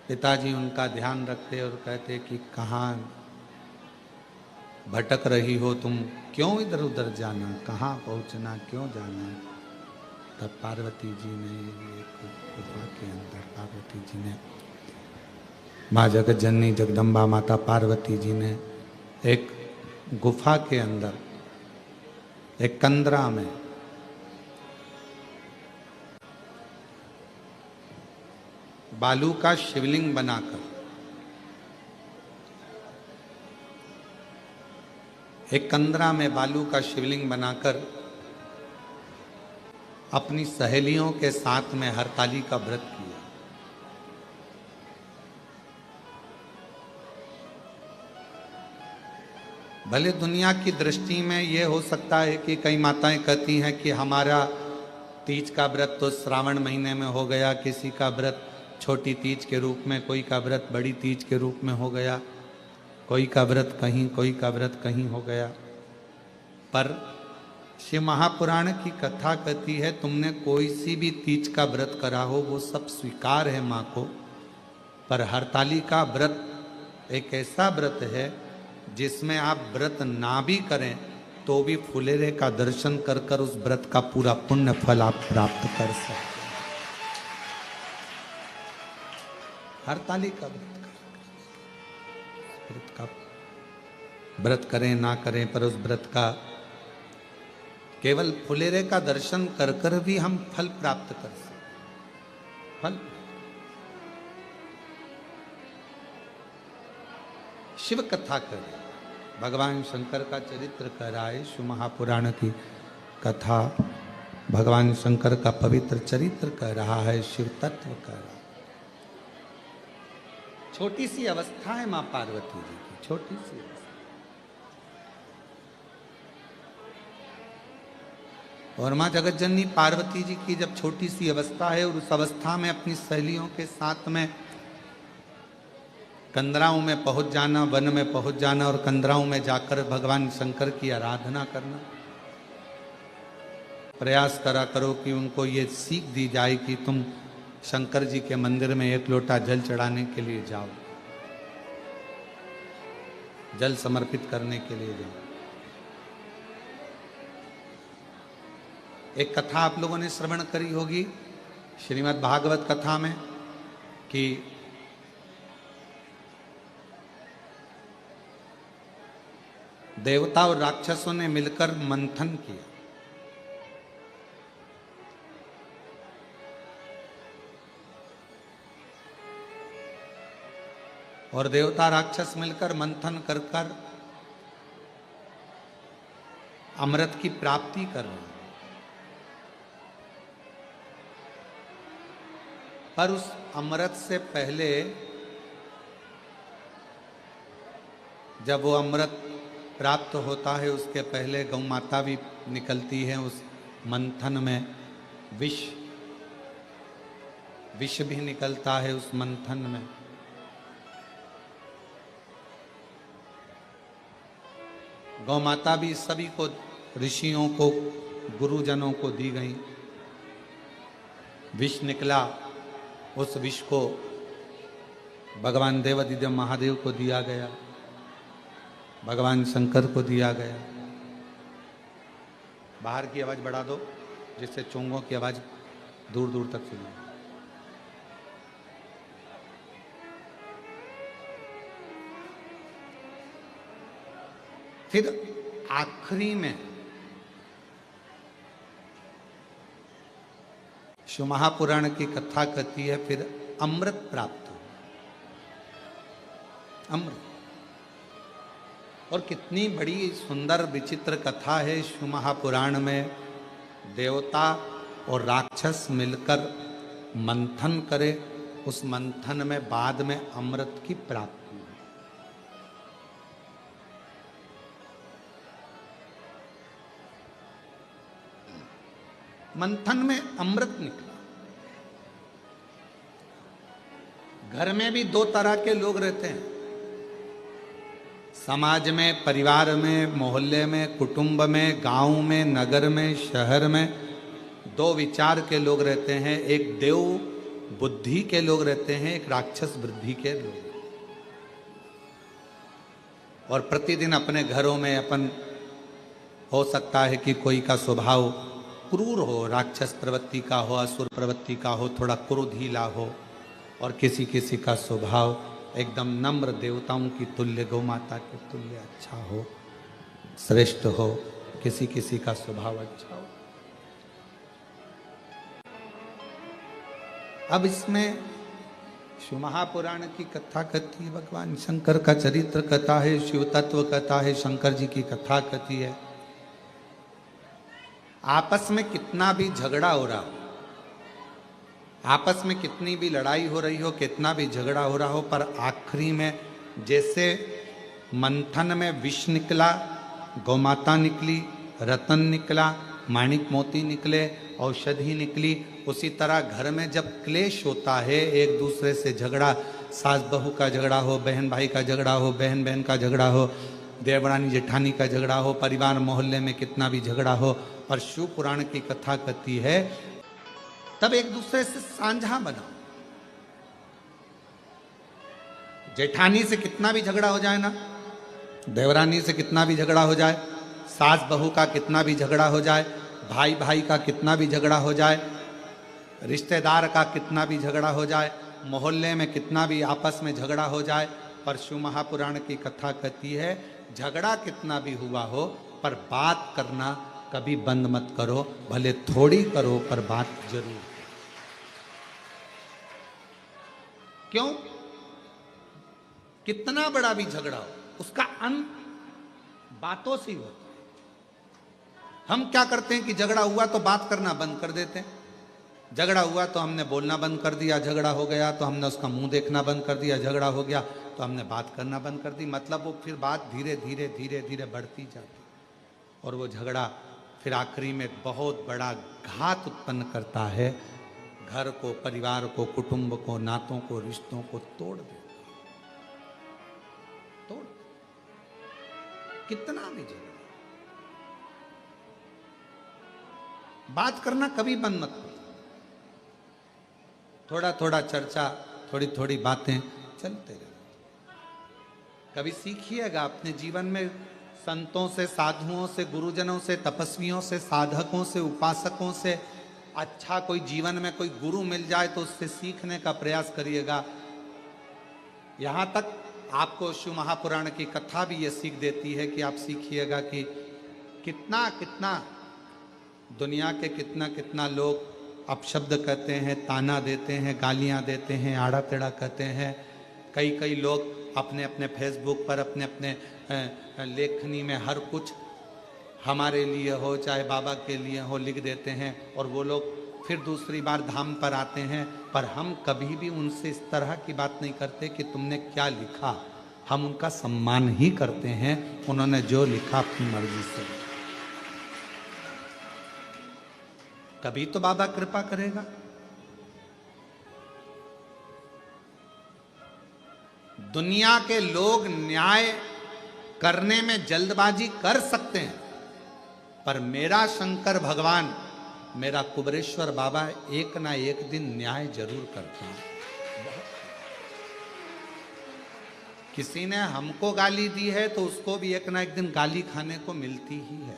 पिताजी उनका ध्यान रखते और कहते कि कहाँ भटक रही हो तुम, क्यों इधर उधर जाना, कहाँ पहुँचना, क्यों जाना। तब पार्वती जी ने एक गुफा के अंदर, पार्वती जी ने, माँ जगत जननी जगदम्बा माता पार्वती जी ने एक गुफा के अंदर, एक कंदरा में बालू का शिवलिंग बनाकर, एक कंदरा में बालू का शिवलिंग बनाकर अपनी सहेलियों के साथ में हरताली का व्रत किया। भले दुनिया की दृष्टि में यह हो सकता है कि कई माताएं कहती हैं कि हमारा तीज का व्रत तो श्रावण महीने में हो गया, किसी का व्रत छोटी तीज के रूप में, कोई का व्रत बड़ी तीज के रूप में हो गया, कोई का व्रत कहीं, कोई का व्रत कहीं हो गया। पर शिव महापुराण की कथा कहती है तुमने कोई सी भी तीज का व्रत करा हो वो सब स्वीकार है माँ को, पर हरताली का व्रत एक ऐसा व्रत है जिसमें आप व्रत ना भी करें तो भी फुलेरे का दर्शन कर कर उस व्रत का पूरा पुण्य फल आप प्राप्त कर सकते हैं। हरताली का व्रत करें ना करें, पर उस व्रत का केवल फुलेरे का दर्शन कर कर भी हम फल प्राप्त कर सकते। फल शिव कथा करें, भगवान शंकर का चरित्र कराए, शिव महापुराण की कथा भगवान शंकर का पवित्र चरित्र कर रहा है, शिव तत्व कर रहा है। छोटी सी अवस्था है मां पार्वती जी की, छोटी सी अवस्था। और मां जगत जननी पार्वती जी की जब छोटी सी अवस्था है और उस अवस्था में अपनी सहेलियों के साथ में कंदराओं में पहुंच जाना, वन में पहुंच जाना और कंदराओं में जाकर भगवान शंकर की आराधना करना, प्रयास करा करो कि उनको ये सीख दी जाए कि तुम शंकर जी के मंदिर में एक लोटा जल चढ़ाने के लिए जाओ, जल समर्पित करने के लिए जाओ। एक कथा आप लोगों ने श्रवण करी होगी श्रीमद् भागवत कथा में कि देवता और राक्षसों ने मिलकर मंथन किया, और देवता राक्षस मिलकर मंथन कर कर अमृत की प्राप्ति कर रहे हैं। पर उस अमृत से पहले जब वो अमृत प्राप्त होता है उसके पहले गौ माता भी निकलती है उस मंथन में, विष भी निकलता है उस मंथन में। गौ माता भी सभी को, ऋषियों को, गुरुजनों को दी गई। विष निकला, उस विष को भगवान देवादिदेव महादेव को दिया गया, भगवान शंकर को दिया गया। बाहर की आवाज बढ़ा दो जिससे चोंगों की आवाज दूर दूर तक सुनाई। फिर आखिरी में शिव महापुराण की कथा कहती है फिर अमृत प्राप्त हो, अमृत। और कितनी बड़ी सुंदर विचित्र कथा है शिव महापुराण में। देवता और राक्षस मिलकर मंथन करे, उस मंथन में बाद में अमृत की प्राप्ति है। मंथन में अमृत निकला। घर में भी दो तरह के लोग रहते हैं, समाज में, परिवार में, मोहल्ले में, कुटुंब में, गांव में, नगर में, शहर में दो विचार के लोग रहते हैं। एक देव बुद्धि के लोग रहते हैं, एक राक्षस बुद्धि के लोग। और प्रतिदिन अपने घरों में अपन, हो सकता है कि कोई का स्वभाव क्रूर हो, राक्षस प्रवृत्ति का हो, असुर प्रवृत्ति का हो, थोड़ा क्रोधीला हो, और किसी किसी का स्वभाव एकदम नम्र, देवताओं की तुल्य, गौ माता के तुल्य अच्छा हो, श्रेष्ठ हो, किसी किसी का स्वभाव अच्छा हो। अब इसमें शिव महापुराण की कथा कथी है, भगवान शंकर का चरित्र कथा है, शिव तत्व कथा है, शंकर जी की कथा कथी है। आपस में कितना भी झगड़ा हो रहा हो, आपस में कितनी भी लड़ाई हो रही हो, कितना भी झगड़ा हो रहा हो, पर आखिरी में जैसे मंथन में विष निकला, गौमाता निकली, रतन निकला, माणिक मोती निकले, औषधि निकली, उसी तरह घर में जब क्लेश होता है, एक दूसरे से झगड़ा, सास बहू का झगड़ा हो, बहन भाई का झगड़ा हो, बहन बहन का झगड़ा हो, देवरानी जेठानी का झगड़ा हो, परिवार मोहल्ले में कितना भी झगड़ा हो, और शिव पुराण की कथा कहती है तब एक दूसरे से साझा बनाओ। जेठानी से कितना भी झगड़ा हो जाए ना, देवरानी से कितना भी झगड़ा हो जाए, सास बहू का कितना भी झगड़ा हो जाए, भाई भाई का कितना भी झगड़ा हो जाए, रिश्तेदार का कितना भी झगड़ा हो जाए, मोहल्ले में कितना भी आपस में झगड़ा हो जाए, पर शिव महापुराण की कथा कहती है झगड़ा कितना भी हुआ हो, पर बात करना कभी बंद मत करो, भले थोड़ी करो पर बात जरूर। क्यों? कितना बड़ा भी झगड़ा हो, उसका अंत बातों से ही होता है। हम क्या करते हैं कि झगड़ा हुआ तो बात करना बंद कर देते हैं, झगड़ा हुआ तो हमने बोलना बंद कर दिया, झगड़ा हो गया तो हमने उसका मुंह देखना बंद कर दिया, झगड़ा हो गया तो हमने बात करना बंद कर दी। मतलब वो फिर बात धीरे धीरे धीरे धीरे बढ़ती जाती, और वो झगड़ा फिर आखिरी में बहुत बड़ा घात उत्पन्न करता है, घर को, परिवार को, कुटुंब को, नातों को, रिश्तों को तोड़ देता, तोड़। कितना भी झगड़ा, बात करना कभी बंद मत करो, थोड़ा थोड़ा चर्चा, थोड़ी थोड़ी बातें चलते रहे। कभी सीखिएगा अपने जीवन में, संतों से, साधुओं से, गुरुजनों से, तपस्वियों से, साधकों से, उपासकों से अच्छा कोई जीवन में कोई गुरु मिल जाए तो उससे सीखने का प्रयास करिएगा। यहाँ तक आपको शिव महापुराण की कथा भी ये सीख देती है कि आप सीखिएगा कि कितना कितना दुनिया के कितना कितना लोग अपशब्द कहते हैं, ताना देते हैं, गालियाँ देते हैं, आड़ा टेढ़ा कहते हैं। कई कई लोग अपने अपने फेसबुक पर, अपने अपने लेखनी में हर कुछ हमारे लिए हो चाहे बाबा के लिए हो लिख देते हैं, और वो लोग फिर दूसरी बार धाम पर आते हैं, पर हम कभी भी उनसे इस तरह की बात नहीं करते कि तुमने क्या लिखा। हम उनका सम्मान ही करते हैं, उन्होंने जो लिखा अपनी मर्जी से। कभी तो बाबा कृपा करेगा। दुनिया के लोग न्याय करने में जल्दबाजी कर सकते हैं, पर मेरा शंकर भगवान, मेरा कुबरेश्वर बाबा एक ना एक दिन न्याय जरूर करते हैं। किसी ने हमको गाली दी है तो उसको भी एक ना एक दिन गाली खाने को मिलती ही है।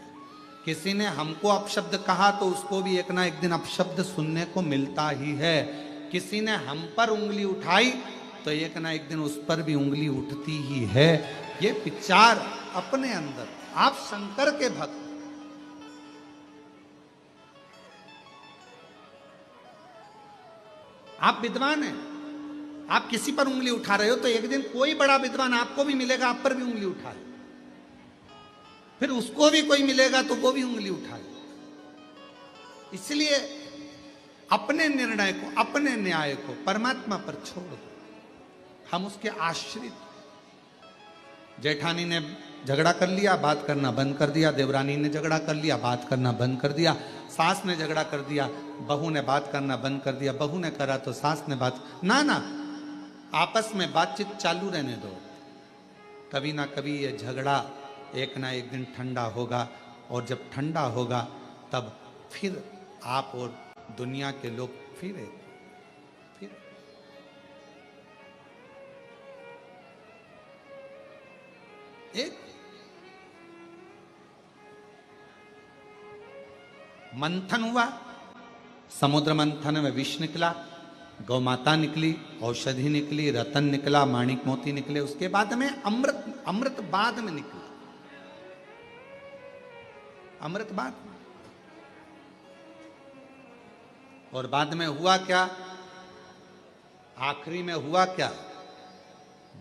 किसी ने हमको अपशब्द कहा तो उसको भी एक ना एक दिन अपशब्द सुनने को मिलता ही है। किसी ने हम पर उंगली उठाई तो एक ना एक दिन उस पर भी उंगली उठती ही है। ये विचार अपने अंदर, आप शंकर के भक्त, आप विद्वान हैं, आप किसी पर उंगली उठा रहे हो तो एक दिन कोई बड़ा विद्वान आपको भी मिलेगा, आप पर भी उंगली उठाए, फिर उसको भी कोई मिलेगा तो वो भी उंगली उठाए। इसलिए अपने निर्णय को, अपने न्याय को परमात्मा पर छोड़ दो, हम उसके आश्रित। जेठानी ने झगड़ा कर लिया, बात करना बंद कर दिया, देवरानी ने झगड़ा कर लिया, बात करना बंद कर दिया, सास ने झगड़ा कर दिया, बहू ने बात करना बंद कर दिया, बहू ने करा तो सास ने बात, ना ना, आपस में बातचीत चालू रहने दो। कभी ना कभी ये झगड़ा एक ना एक दिन ठंडा होगा, और जब ठंडा होगा तब फिर आप और दुनिया के लोग फिर एक मंथन हुआ, समुद्र मंथन में विष निकला, गौ माता निकली, औषधि निकली, रतन निकला, माणिक मोती निकले, उसके बाद में अमृत बाद में निकला, अमृत बाद में। और बाद में हुआ क्या, आखिरी में हुआ क्या,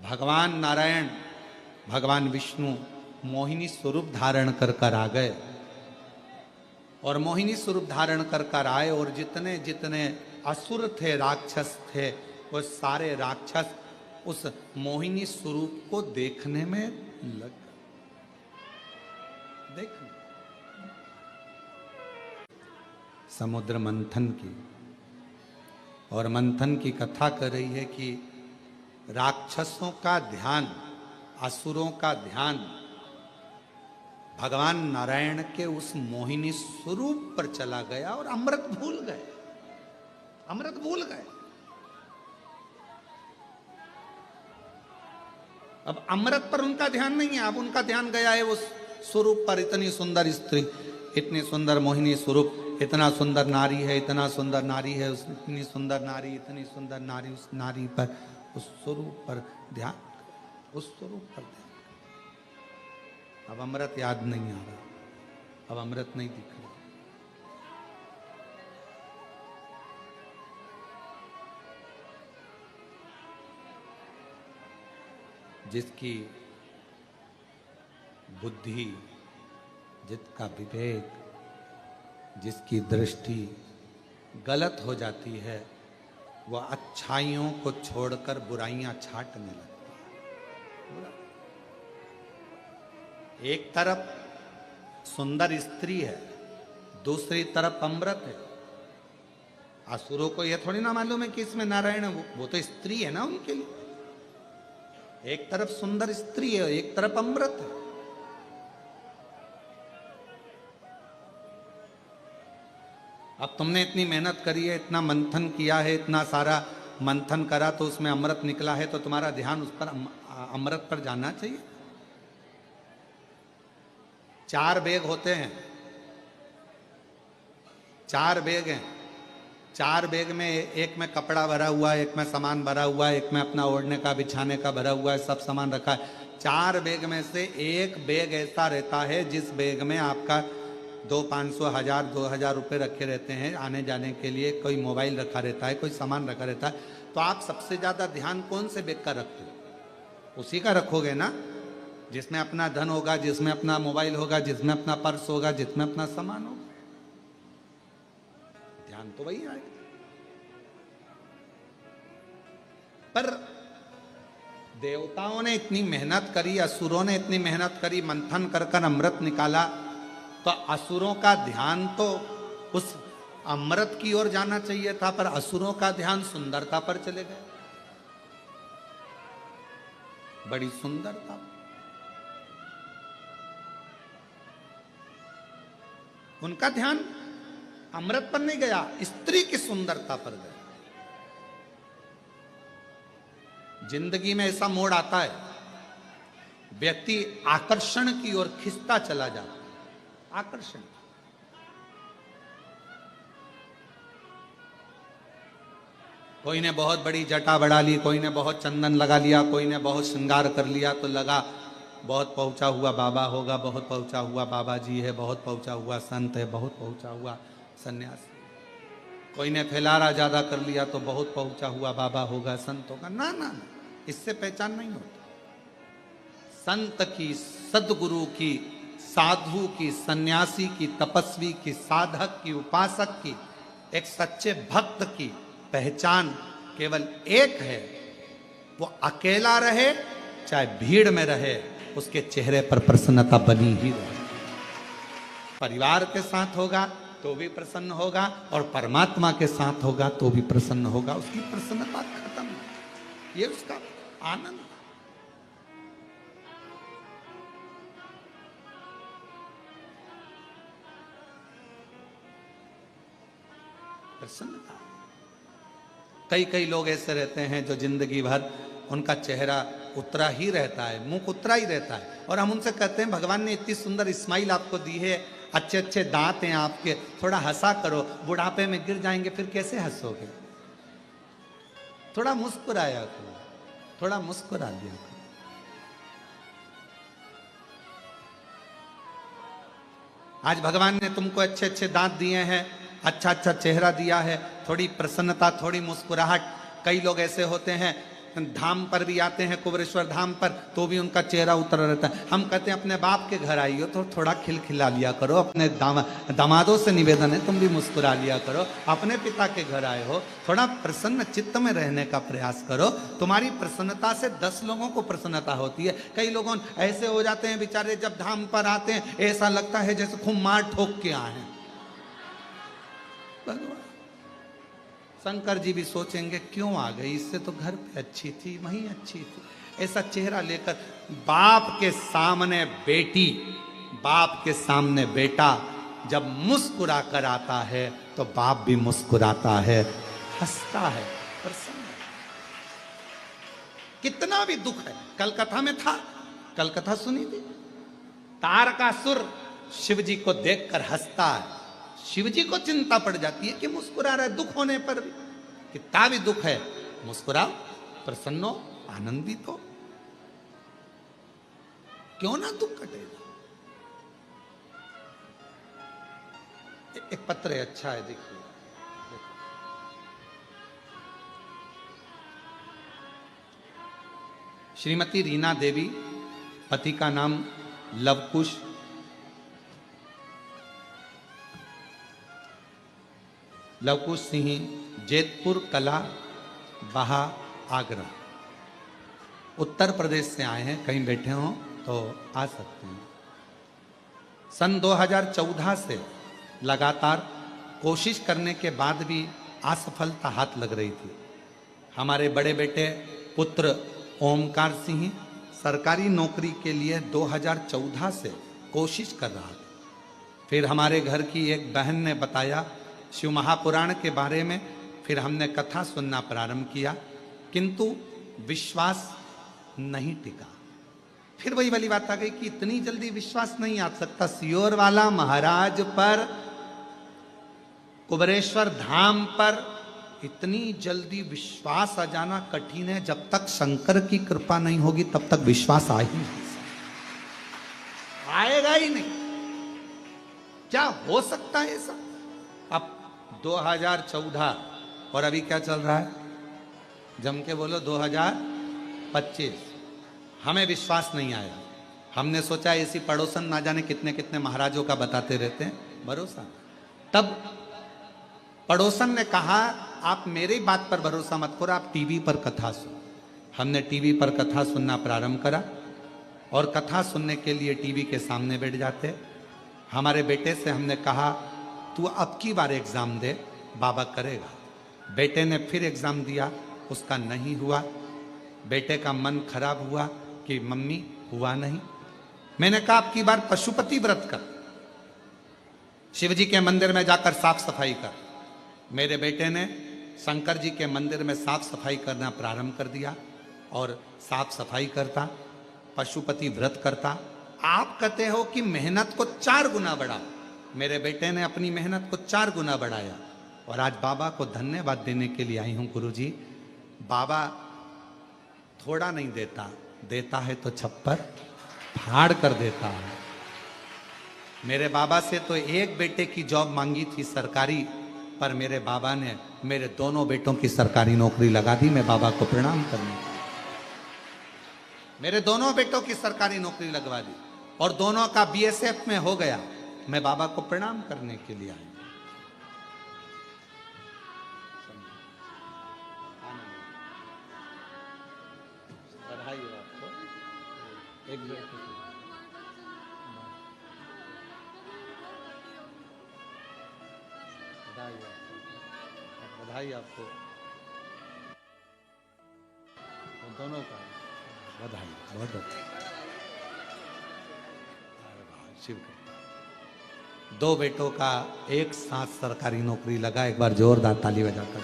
भगवान नारायण, भगवान विष्णु मोहिनी स्वरूप धारण कर आ गए, और मोहिनी स्वरूप धारण कर आए, और जितने जितने असुर थे, राक्षस थे, वो सारे राक्षस उस मोहिनी स्वरूप को देखने में लग गए। देखने समुद्र मंथन की, और मंथन की कथा कर रही है कि राक्षसों का ध्यान, असुरों का ध्यान भगवान नारायण के उस मोहिनी स्वरूप पर चला गया, और अमृत भूल गए, अमृत भूल गए। अब अमृत पर उनका ध्यान नहीं है, अब उनका ध्यान गया है उस स्वरूप पर। इतनी सुंदर स्त्री, इतनी सुंदर मोहिनी स्वरूप, इतना सुंदर नारी है, इतना सुंदर नारी है, उस इतनी सुंदर नारी, इतनी सुंदर नारी, उस नारी पर, उस स्वरूप पर ध्यान, उस स्वरूप पर ध्यान। अब अमृत याद नहीं आ रहा, अब अमृत नहीं दिख रहा। जिसकी बुद्धि, जिसका विवेक, जिसकी दृष्टि गलत हो जाती है, वह अच्छाइयों को छोड़कर बुराइयां छांटने लगता है। एक तरफ सुंदर स्त्री है, दूसरी तरफ अमृत है। असुरों को यह थोड़ी ना मालूम है कि इसमें नारायण है, वो तो स्त्री है ना उनके लिए। एक तरफ सुंदर स्त्री है, एक तरफ अमृत है। अब तुमने इतनी मेहनत करी है, इतना मंथन किया है, इतना सारा मंथन करा, तो उसमें अमृत निकला है, तो तुम्हारा ध्यान उस पर, अमृत पर जाना चाहिए। 4 बैग होते हैं, 4 बैग हैं, 4 बैग में एक में कपड़ा भरा हुआ है, एक में सामान भरा हुआ है, एक में अपना ओढ़ने का, बिछाने का भरा हुआ है, सब सामान रखा है। 4 बैग में से एक बैग ऐसा रहता है जिस बैग में आपका 200, 500, 1000, 2000 रुपये रखे रहते हैं आने जाने के लिए, कोई मोबाइल रखा रहता है, कोई सामान रखा रहता है। तो आप सबसे ज़्यादा ध्यान कौन से बैग का रखते हो? उसी का रखोगे ना जिसमें अपना धन होगा, जिसमें अपना मोबाइल होगा, जिसमें अपना पर्स होगा, जिसमें अपना सामान होगा। ध्यान तो वही आएगा। पर देवताओं ने इतनी मेहनत करी, असुरों ने इतनी मेहनत करी, मंथन कर अमृत निकाला, तो असुरों का ध्यान तो उस अमृत की ओर जाना चाहिए था, पर असुरों का ध्यान सुंदरता पर चले गए। बड़ी सुंदरता, उनका ध्यान अमृत पर नहीं गया, स्त्री की सुंदरता पर गया। जिंदगी में ऐसा मोड़ आता है, व्यक्ति आकर्षण की ओर खिंचता चला जाता है। आकर्षण, कोई ने बहुत बड़ी जटा बढ़ा ली, कोई ने बहुत चंदन लगा लिया, कोई ने बहुत श्रृंगार कर लिया, तो लगा बहुत पहुंचा हुआ बाबा होगा, बहुत पहुंचा हुआ बाबा जी है, बहुत पहुंचा हुआ संत है, बहुत पहुंचा हुआ सन्यासी। कोई ने फैलारा ज्यादा कर लिया तो बहुत पहुंचा हुआ बाबा होगा, संत होगा। ना ना ना, इससे पहचान नहीं होती। संत की, सदगुरु की, साधु की, सन्यासी की, तपस्वी की, साधक की, उपासक की, एक सच्चे भक्त की पहचान केवल एक है, वो अकेला रहे चाहे भीड़ में रहे, उसके चेहरे पर प्रसन्नता बनी ही रहे। परिवार के साथ होगा तो भी प्रसन्न होगा, और परमात्मा के साथ होगा तो भी प्रसन्न होगा। उसकी प्रसन्नता खत्म, ये उसका आनंद। प्रसन्नता। कई कई लोग ऐसे रहते हैं जो जिंदगी भर उनका चेहरा उतरा ही रहता है, मुंह उतरा ही रहता है, और हम उनसे कहते हैं भगवान ने इतनी सुंदर स्माइल आपको दी है, अच्छे अच्छे दांत हैं आपके, थोड़ा हंसा करो, बुढ़ापे में गिर जाएंगे फिर कैसे हंसोगे, थोड़ा मुस्कुराया करो, थोड़ा मुस्कुरा दिया करो। आज भगवान ने तुमको अच्छे अच्छे दांत दिए हैं, अच्छा अच्छा चेहरा दिया है, थोड़ी प्रसन्नता, थोड़ी मुस्कुराहट। कई लोग ऐसे होते हैं धाम पर भी आते हैं, कुबरेश्वर धाम पर, तो भी उनका चेहरा उतरा रहता है। हम कहते हैं अपने बाप के घर आई हो तो थोड़ा खिलखिला लिया करो, अपने दामादों से निवेदन है तुम भी मुस्कुरा लिया करो, अपने पिता के घर आए हो थोड़ा प्रसन्न चित्त में रहने का प्रयास करो। तुम्हारी प्रसन्नता से 10 लोगों को प्रसन्नता होती है। कई लोगों ऐसे हो जाते हैं बेचारे, जब धाम पर आते हैं ऐसा लगता है जैसे खूब मार ठोक के आए हैं। भगवान शंकर जी भी सोचेंगे क्यों आ गई, इससे तो घर पे अच्छी थी, वहीं अच्छी थी। ऐसा चेहरा लेकर बाप के सामने बेटी, बाप के सामने बेटा जब मुस्कुरा कर आता है तो बाप भी मुस्कुराता है, हंसता है, प्रसन्न है। कितना भी दुख है, कल कथा में था, कल कथा सुनी थी, तारकासुर शिव जी को देखकर हंसता है, शिव जी को चिंता पड़ जाती है कि मुस्कुरा रहा है दुख होने पर भी। कितना भी दुख है मुस्कुराओ, प्रसन्न हो, आनंदित हो, क्यों ना दुख कटेगा। एक पत्र है, अच्छा है, देखिए। श्रीमती रीना देवी, पति का नाम लवकुश, लवकुश सिंह, जेतपुर कला, बहा, आगरा, उत्तर प्रदेश से आए हैं। कहीं बैठे हों तो आ सकते हैं। सन 2014 से लगातार कोशिश करने के बाद भी असफलता हाथ लग रही थी। हमारे बड़े बेटे पुत्र ओमकार सिंह सरकारी नौकरी के लिए 2014 से कोशिश कर रहा था। फिर हमारे घर की एक बहन ने बताया शिव महापुराण के बारे में, फिर हमने कथा सुनना प्रारंभ किया, किंतु विश्वास नहीं टिका। फिर वही वाली बात आ गई कि इतनी जल्दी विश्वास नहीं आ सकता, सियोर वाला महाराज पर, कुबरेश्वर धाम पर इतनी जल्दी विश्वास आ जाना कठिन है। जब तक शंकर की कृपा नहीं होगी तब तक विश्वास आ ही नहीं सकता, आएगा ही नहीं। क्या हो सकता है ऐसा? अब 2014 और अभी क्या चल रहा है, जम के बोलो 2025। हमें विश्वास नहीं आया। हमने सोचा ऐसी पड़ोसन ना जाने कितने कितने महाराजों का बताते रहते हैं, भरोसा। तब पड़ोसन ने कहा आप मेरी बात पर भरोसा मत करो, आप टीवी पर कथा सुनो। हमने टीवी पर कथा सुनना प्रारंभ करा, और कथा सुनने के लिए टीवी के सामने बैठ जाते। हमारे बेटे से हमने कहा तू अब की बार एग्जाम दे, बाबा करेगा। बेटे ने फिर एग्जाम दिया, उसका नहीं हुआ। बेटे का मन खराब हुआ कि मम्मी हुआ नहीं। मैंने कहा अब की बार पशुपति व्रत कर, शिव जी के मंदिर में जाकर साफ सफाई कर। मेरे बेटे ने शंकर जी के मंदिर में साफ सफाई करना प्रारंभ कर दिया, और साफ सफाई करता, पशुपति व्रत करता। आप कहते हो कि मेहनत को 4 गुना बढ़ा, मेरे बेटे ने अपनी मेहनत को 4 गुना बढ़ाया, और आज बाबा को धन्यवाद देने के लिए आई हूं। गुरुजी, बाबा थोड़ा नहीं देता, देता है तो छप्पर फाड़ कर देता है। मेरे बाबा से तो एक बेटे की जॉब मांगी थी सरकारी, पर मेरे बाबा ने मेरे दोनों बेटों की सरकारी नौकरी लगा दी। मैं बाबा को प्रणाम करने, मेरे दोनों बेटों की सरकारी नौकरी लगवा दी, और दोनों का बीएसएफ में हो गया। मैं बाबा को प्रणाम करने के लिए आया। बधाई हो आपको। एक मिनट, बधाई आपको दोनों का, बधाई बहुत अच्छा। शिव का 2 बेटों का एक साथ सरकारी नौकरी लगा, एक बार जोरदार ताली बजाकर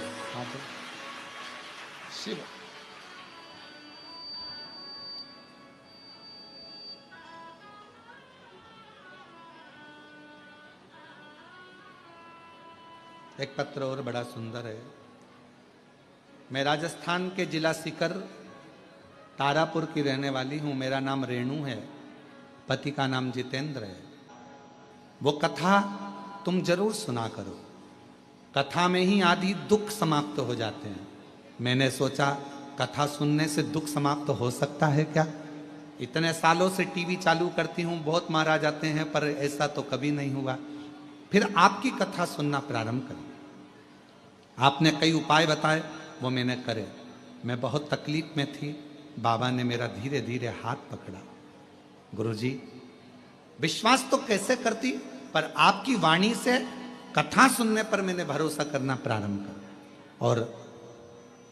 शिव। एक पत्र और बड़ा सुंदर है। मैं राजस्थान के जिला सीकर तारापुर की रहने वाली हूं। मेरा नाम रेणु है, पति का नाम जितेंद्र है। वो कथा तुम जरूर सुना करो, कथा में ही आदि दुख समाप्त हो जाते हैं। मैंने सोचा कथा सुनने से दुख समाप्त हो सकता है क्या? इतने सालों से टीवी चालू करती हूं, बहुत मारा जाते हैं, पर ऐसा तो कभी नहीं हुआ। फिर आपकी कथा सुनना प्रारंभ करें। आपने कई उपाय बताए, वो मैंने करे। मैं बहुत तकलीफ में थी, बाबा ने मेरा धीरे धीरे हाथ पकड़ा। गुरुजी, विश्वास तो कैसे करती, पर आपकी वाणी से कथा सुनने पर मैंने भरोसा करना प्रारंभ कर। और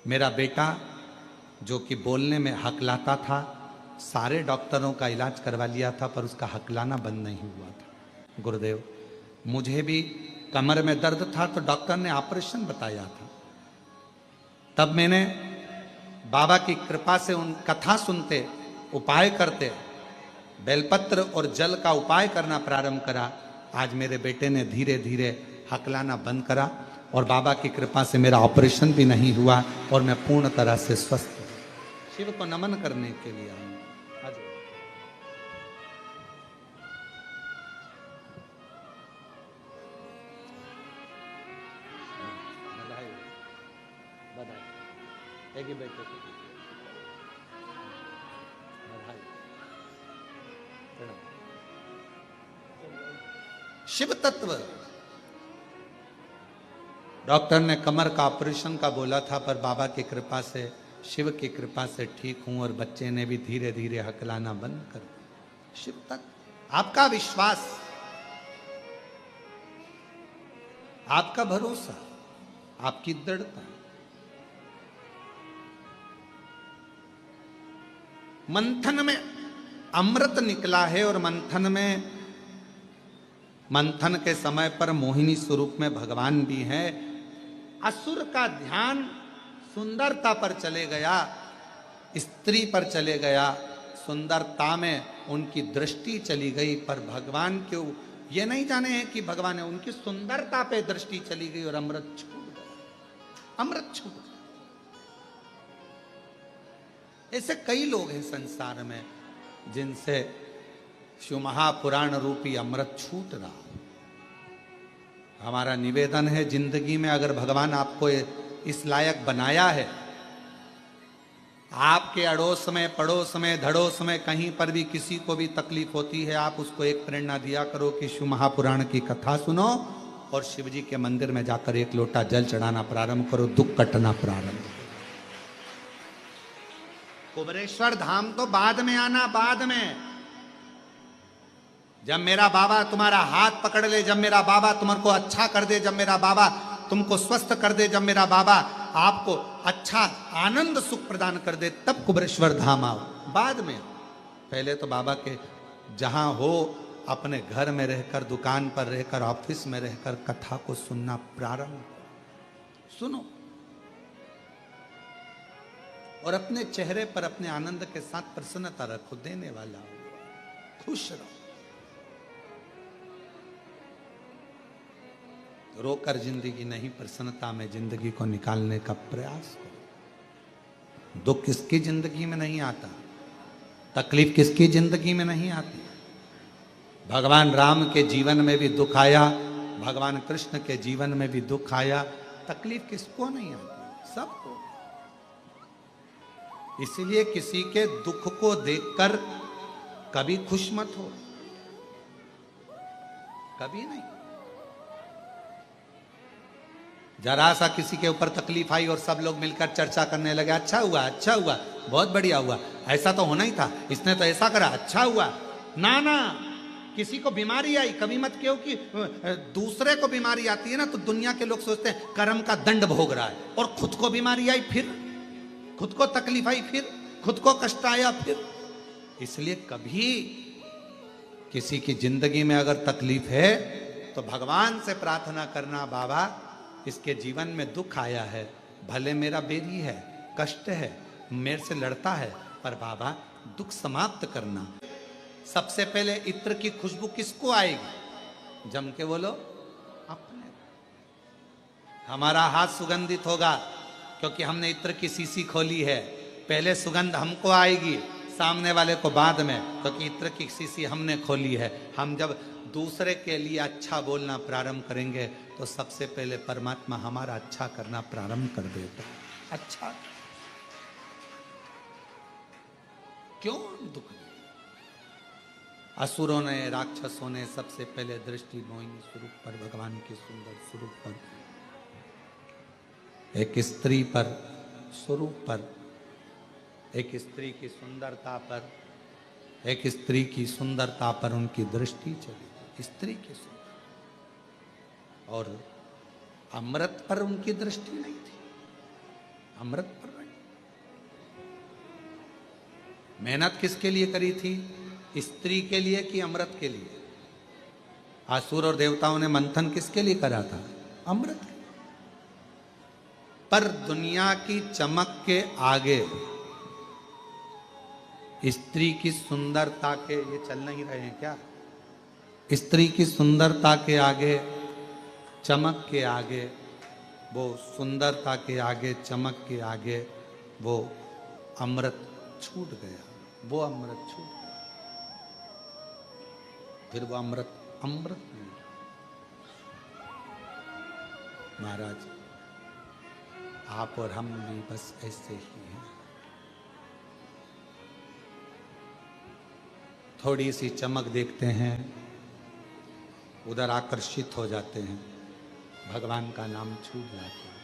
मेरा बेटा जो कि बोलने में हकलाता था, सारे डॉक्टरों का इलाज करवा लिया था, पर उसका हकलाना बंद नहीं हुआ था। गुरुदेव, मुझे भी कमर में दर्द था तो डॉक्टर ने ऑपरेशन बताया था। तब मैंने बाबा की कृपा से उन कथा सुनते, उपाय करते, बेलपत्र और जल का उपाय करना प्रारंभ करा। आज मेरे बेटे ने धीरे धीरे हकलाना बंद करा और बाबा की कृपा से मेरा ऑपरेशन भी नहीं हुआ और मैं पूर्ण तरह से स्वस्थ हूं। शिव को नमन करने के लिए आऊं। एक ही बेटे को शिव तत्व। डॉक्टर ने कमर का ऑपरेशन का बोला था, पर बाबा की कृपा से, शिव की कृपा से ठीक हूं और बच्चे ने भी धीरे धीरे हकलाना बंद कर। शिव तत्व, आपका विश्वास, आपका भरोसा, आपकी दृढ़ता। मंथन में अमृत निकला है और मंथन के समय पर मोहिनी स्वरूप में भगवान भी है। असुर का ध्यान सुंदरता पर चले गया, स्त्री पर चले गया, सुंदरता में उनकी दृष्टि चली गई, पर भगवान क्यों ये नहीं जाने हैं कि भगवान है, उनकी सुंदरता पे दृष्टि चली गई और अमृत छूट गया, अमृत छूट गया। ऐसे कई लोग हैं संसार में जिनसे शिव महापुराण रूपी अमृत छूट रहा। हमारा निवेदन है, जिंदगी में अगर भगवान आपको इस लायक बनाया है, आपके अड़ोस में, पड़ोस में, धड़ोस में कहीं पर भी किसी को भी तकलीफ होती है, आप उसको एक प्रेरणा दिया करो कि शिव महापुराण की कथा सुनो और शिव जी के मंदिर में जाकर एक लोटा जल चढ़ाना प्रारंभ करो, दुख कटना प्रारंभ करो। कुबरेश्वर धाम तो बाद में आना, बाद में, जब मेरा बाबा तुम्हारा हाथ पकड़ ले, जब मेरा बाबा तुमको अच्छा कर दे, जब मेरा बाबा तुमको स्वस्थ कर दे, जब मेरा बाबा आपको अच्छा आनंद सुख प्रदान कर दे, तब कुबरेश्वर धाम आओ, बाद में। पहले तो बाबा के जहां हो, अपने घर में रहकर, दुकान पर रहकर, ऑफिस में रहकर कथा को सुनना प्रारंभ सुनो और अपने चेहरे पर अपने आनंद के साथ प्रसन्नता रखो, देने वाला हो, खुश रहो। रोकर जिंदगी नहीं, प्रसन्नता में जिंदगी को निकालने का प्रयास करो। दुख किसकी जिंदगी में नहीं आता, तकलीफ किसकी जिंदगी में नहीं आती। भगवान राम के जीवन में भी दुख आया, भगवान कृष्ण के जीवन में भी दुख आया, तकलीफ किसको नहीं आती, सबको। इसलिए किसी के दुख को देखकर कभी खुश मत हो, कभी नहीं। जरा सा किसी के ऊपर तकलीफ आई और सब लोग मिलकर चर्चा करने लगे, अच्छा हुआ, अच्छा हुआ, बहुत बढ़िया हुआ, ऐसा तो होना ही था, इसने तो ऐसा करा, अच्छा हुआ। ना ना, किसी को बीमारी आई, कभी मत कहो कि दूसरे को बीमारी आती है ना तो दुनिया के लोग सोचते हैं कर्म का दंड भोग रहा है, और खुद को बीमारी आई फिर, खुद को तकलीफ आई फिर, खुद को कष्ट आया फिर। इसलिए कभी किसी की जिंदगी में अगर तकलीफ है तो भगवान से प्रार्थना करना, बाबा इसके जीवन में दुख आया है, भले मेरा बेरी है, कष्ट है, मेरे से लड़ता है, पर बाबा दुख समाप्त करना। सबसे पहले इत्र की खुशबू किसको आएगी? जम के बोलो, अपने। हमारा हाथ सुगंधित होगा क्योंकि हमने इत्र की सीसी खोली है। पहले सुगंध हमको आएगी, सामने वाले को बाद में, क्योंकि इत्र की सीसी हमने खोली है। हम जब दूसरे के लिए अच्छा बोलना प्रारंभ करेंगे तो सबसे पहले परमात्मा हमारा अच्छा करना प्रारंभ कर देगा। अच्छा क्यों दुख? असुरों ने, राक्षसों ने सबसे पहले दृष्टि मोहिनी स्वरूप पर, भगवान के सुंदर स्वरूप पर, एक स्त्री पर, स्वरूप पर, एक स्त्री की सुंदरता पर, एक स्त्री की सुंदरता पर उनकी दृष्टि चली, स्त्री की सुंदर। और अमृत पर उनकी दृष्टि नहीं थी, अमृत पर नहीं। मेहनत किसके लिए करी थी? स्त्री के लिए कि अमृत के लिए? असुर और देवताओं ने मंथन किसके लिए करा था? अमृत। पर दुनिया की चमक के आगे स्त्री की सुंदरता के, ये चल नहीं रहे हैं क्या? स्त्री की सुंदरता के आगे, चमक के आगे, वो सुंदरता के आगे, चमक के आगे वो अमृत छूट गया, वो अमृत छूट गया। फिर वो अमृत अमृत नहीं। महाराज आप और हम भी बस ऐसे ही हैं। थोड़ी सी चमक देखते हैं, उधर आकर्षित हो जाते हैं, भगवान का नाम छूट जाता है,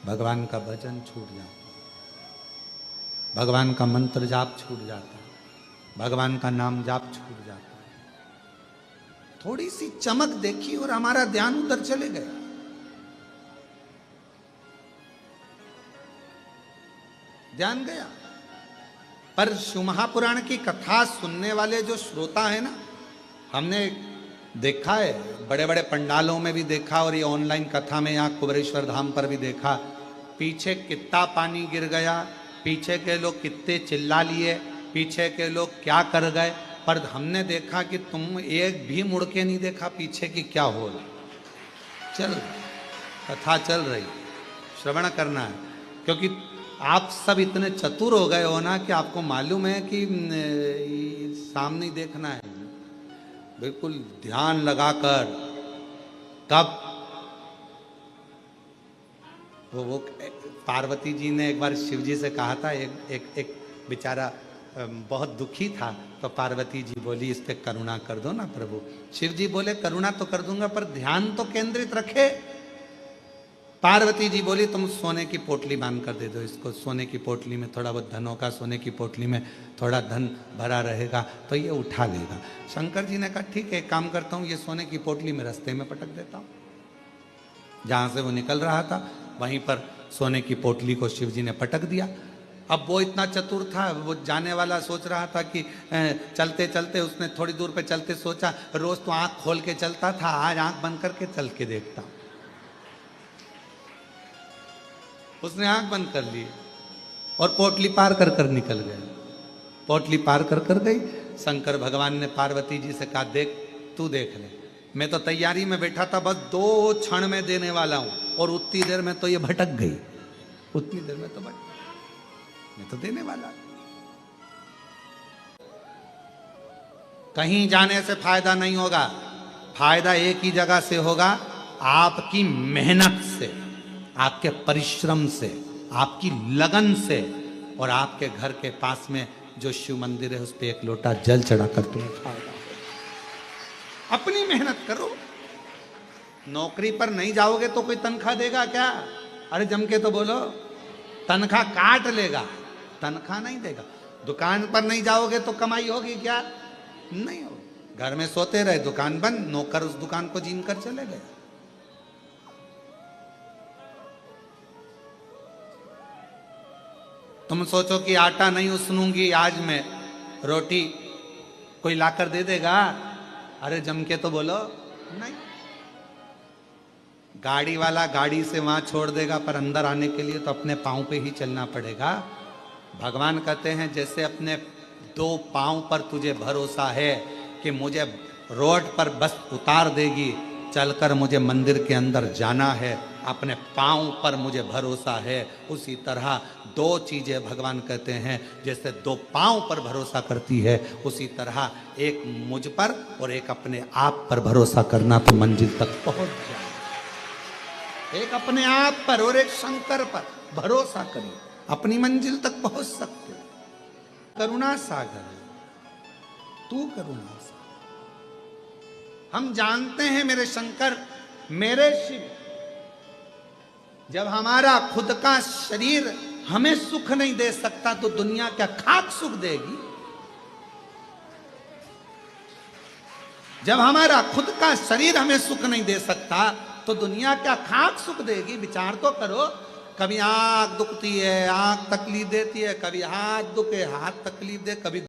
भगवान का भजन छूट जाता है, भगवान का मंत्र जाप छूट जाता है, भगवान का नाम जाप छूट जाता है। थोड़ी सी चमक देखी और हमारा ध्यान उधर चले गए। ध्यान गया। पर शिव महापुराण की कथा सुनने वाले जो श्रोता है ना, हमने देखा है, बड़े बड़े पंडालों में भी देखा और ये ऑनलाइन कथा में यहाँ कुबेरेश्वर धाम पर भी देखा, पीछे कितना पानी गिर गया, पीछे के लोग कितने चिल्ला लिए, पीछे के लोग क्या कर गए, पर हमने देखा कि तुम एक भी मुड़ के नहीं देखा पीछे की क्या हो रहा। चल कथा चल रही, श्रवण करना है, क्योंकि आप सब इतने चतुर हो गए हो ना कि आपको मालूम है कि सामने देखना है, बिल्कुल ध्यान लगाकर। कब वो पार्वती जी ने एक बार शिव जी से कहा था, एक बेचारा बहुत दुखी था, तो पार्वती जी बोली इस पे करुणा कर दो ना प्रभु। शिव जी बोले करुणा तो कर दूंगा पर ध्यान तो केंद्रित रखे। पार्वती जी बोली तुम सोने की पोटली बांध कर दे दो इसको, सोने की पोटली में थोड़ा बहुत धन होगा, सोने की पोटली में थोड़ा धन भरा रहेगा तो ये उठा लेगा। शंकर जी ने कहा ठीक है, एक काम करता हूँ, ये सोने की पोटली में रास्ते में पटक देता हूँ। जहाँ से वो निकल रहा था वहीं पर सोने की पोटली को शिव जी ने पटक दिया। अब वो इतना चतुर था, वो जाने वाला सोच रहा था कि चलते चलते, उसने थोड़ी दूर पे चलते सोचा रोज तो आंख खोल के चलता था, आज आंख बंद करके चल के देखता हूं। उसने आंख बंद कर ली और पोटली पार कर कर निकल गया। पोटली पार कर कर गई। शंकर भगवान ने पार्वती जी से कहा देख तू देख ले, मैं तो तैयारी में बैठा था, बस 2 क्षण में देने वाला हूं और उतनी देर में तो ये भटक गई, उतनी देर में तो भटक, मैं तो देने वाला। कहीं जाने से फायदा नहीं होगा, फायदा एक ही जगह से होगा, आपकी मेहनत से, आपके परिश्रम से, आपकी लगन से, और आपके घर के पास में जो शिव मंदिर है उस पर एक लोटा जल चढ़ाकर तुम्हें फायदा। अपनी मेहनत करो। नौकरी पर नहीं जाओगे तो कोई तनख्वाह देगा क्या? अरे जम के तो बोलो, तनख्वाह काट लेगा, तनख्वाह नहीं देगा। दुकान पर नहीं जाओगे तो कमाई होगी क्या? नहीं होगी। घर में सोते रहे, दुकान बंद, नौकर उस दुकान को जीन कर चले गए। तुम सोचो कि आटा नहीं उसनूंगी आज मैं, रोटी कोई लाकर दे देगा? अरे जम के तो बोलो नहीं। गाड़ी वाला गाड़ी से वहां छोड़ देगा, पर अंदर आने के लिए तो अपने पांव पे ही चलना पड़ेगा। भगवान कहते हैं जैसे अपने दो पांव पर तुझे भरोसा है कि मुझे रोड पर बस उतार देगी, चलकर मुझे मंदिर के अंदर जाना है, अपने पांव पर मुझे भरोसा है, उसी तरह दो चीजें भगवान कहते हैं जैसे दो पांव पर भरोसा करती है, उसी तरह एक मुझ पर और एक अपने आप पर भरोसा करना तो मंजिल तक पहुंच जाए। एक अपने आप पर और एक शंकर पर भरोसा करिए, अपनी मंजिल तक पहुंच सकते हो। करुणा सागर, तू करुणा सागर। हम जानते हैं मेरे शंकर, मेरे शिव, जब हमारा खुद का शरीर हमें सुख नहीं दे सकता तो दुनिया क्या खाक सुख देगी? जब हमारा खुद का शरीर हमें सुख नहीं दे सकता तो दुनिया क्या खाक सुख देगी? विचार तो करो। कभी आंख दुखती है, आंख तकलीफ देती है, कभी हाथ दुखे, हाथ तकलीफ दे, कभी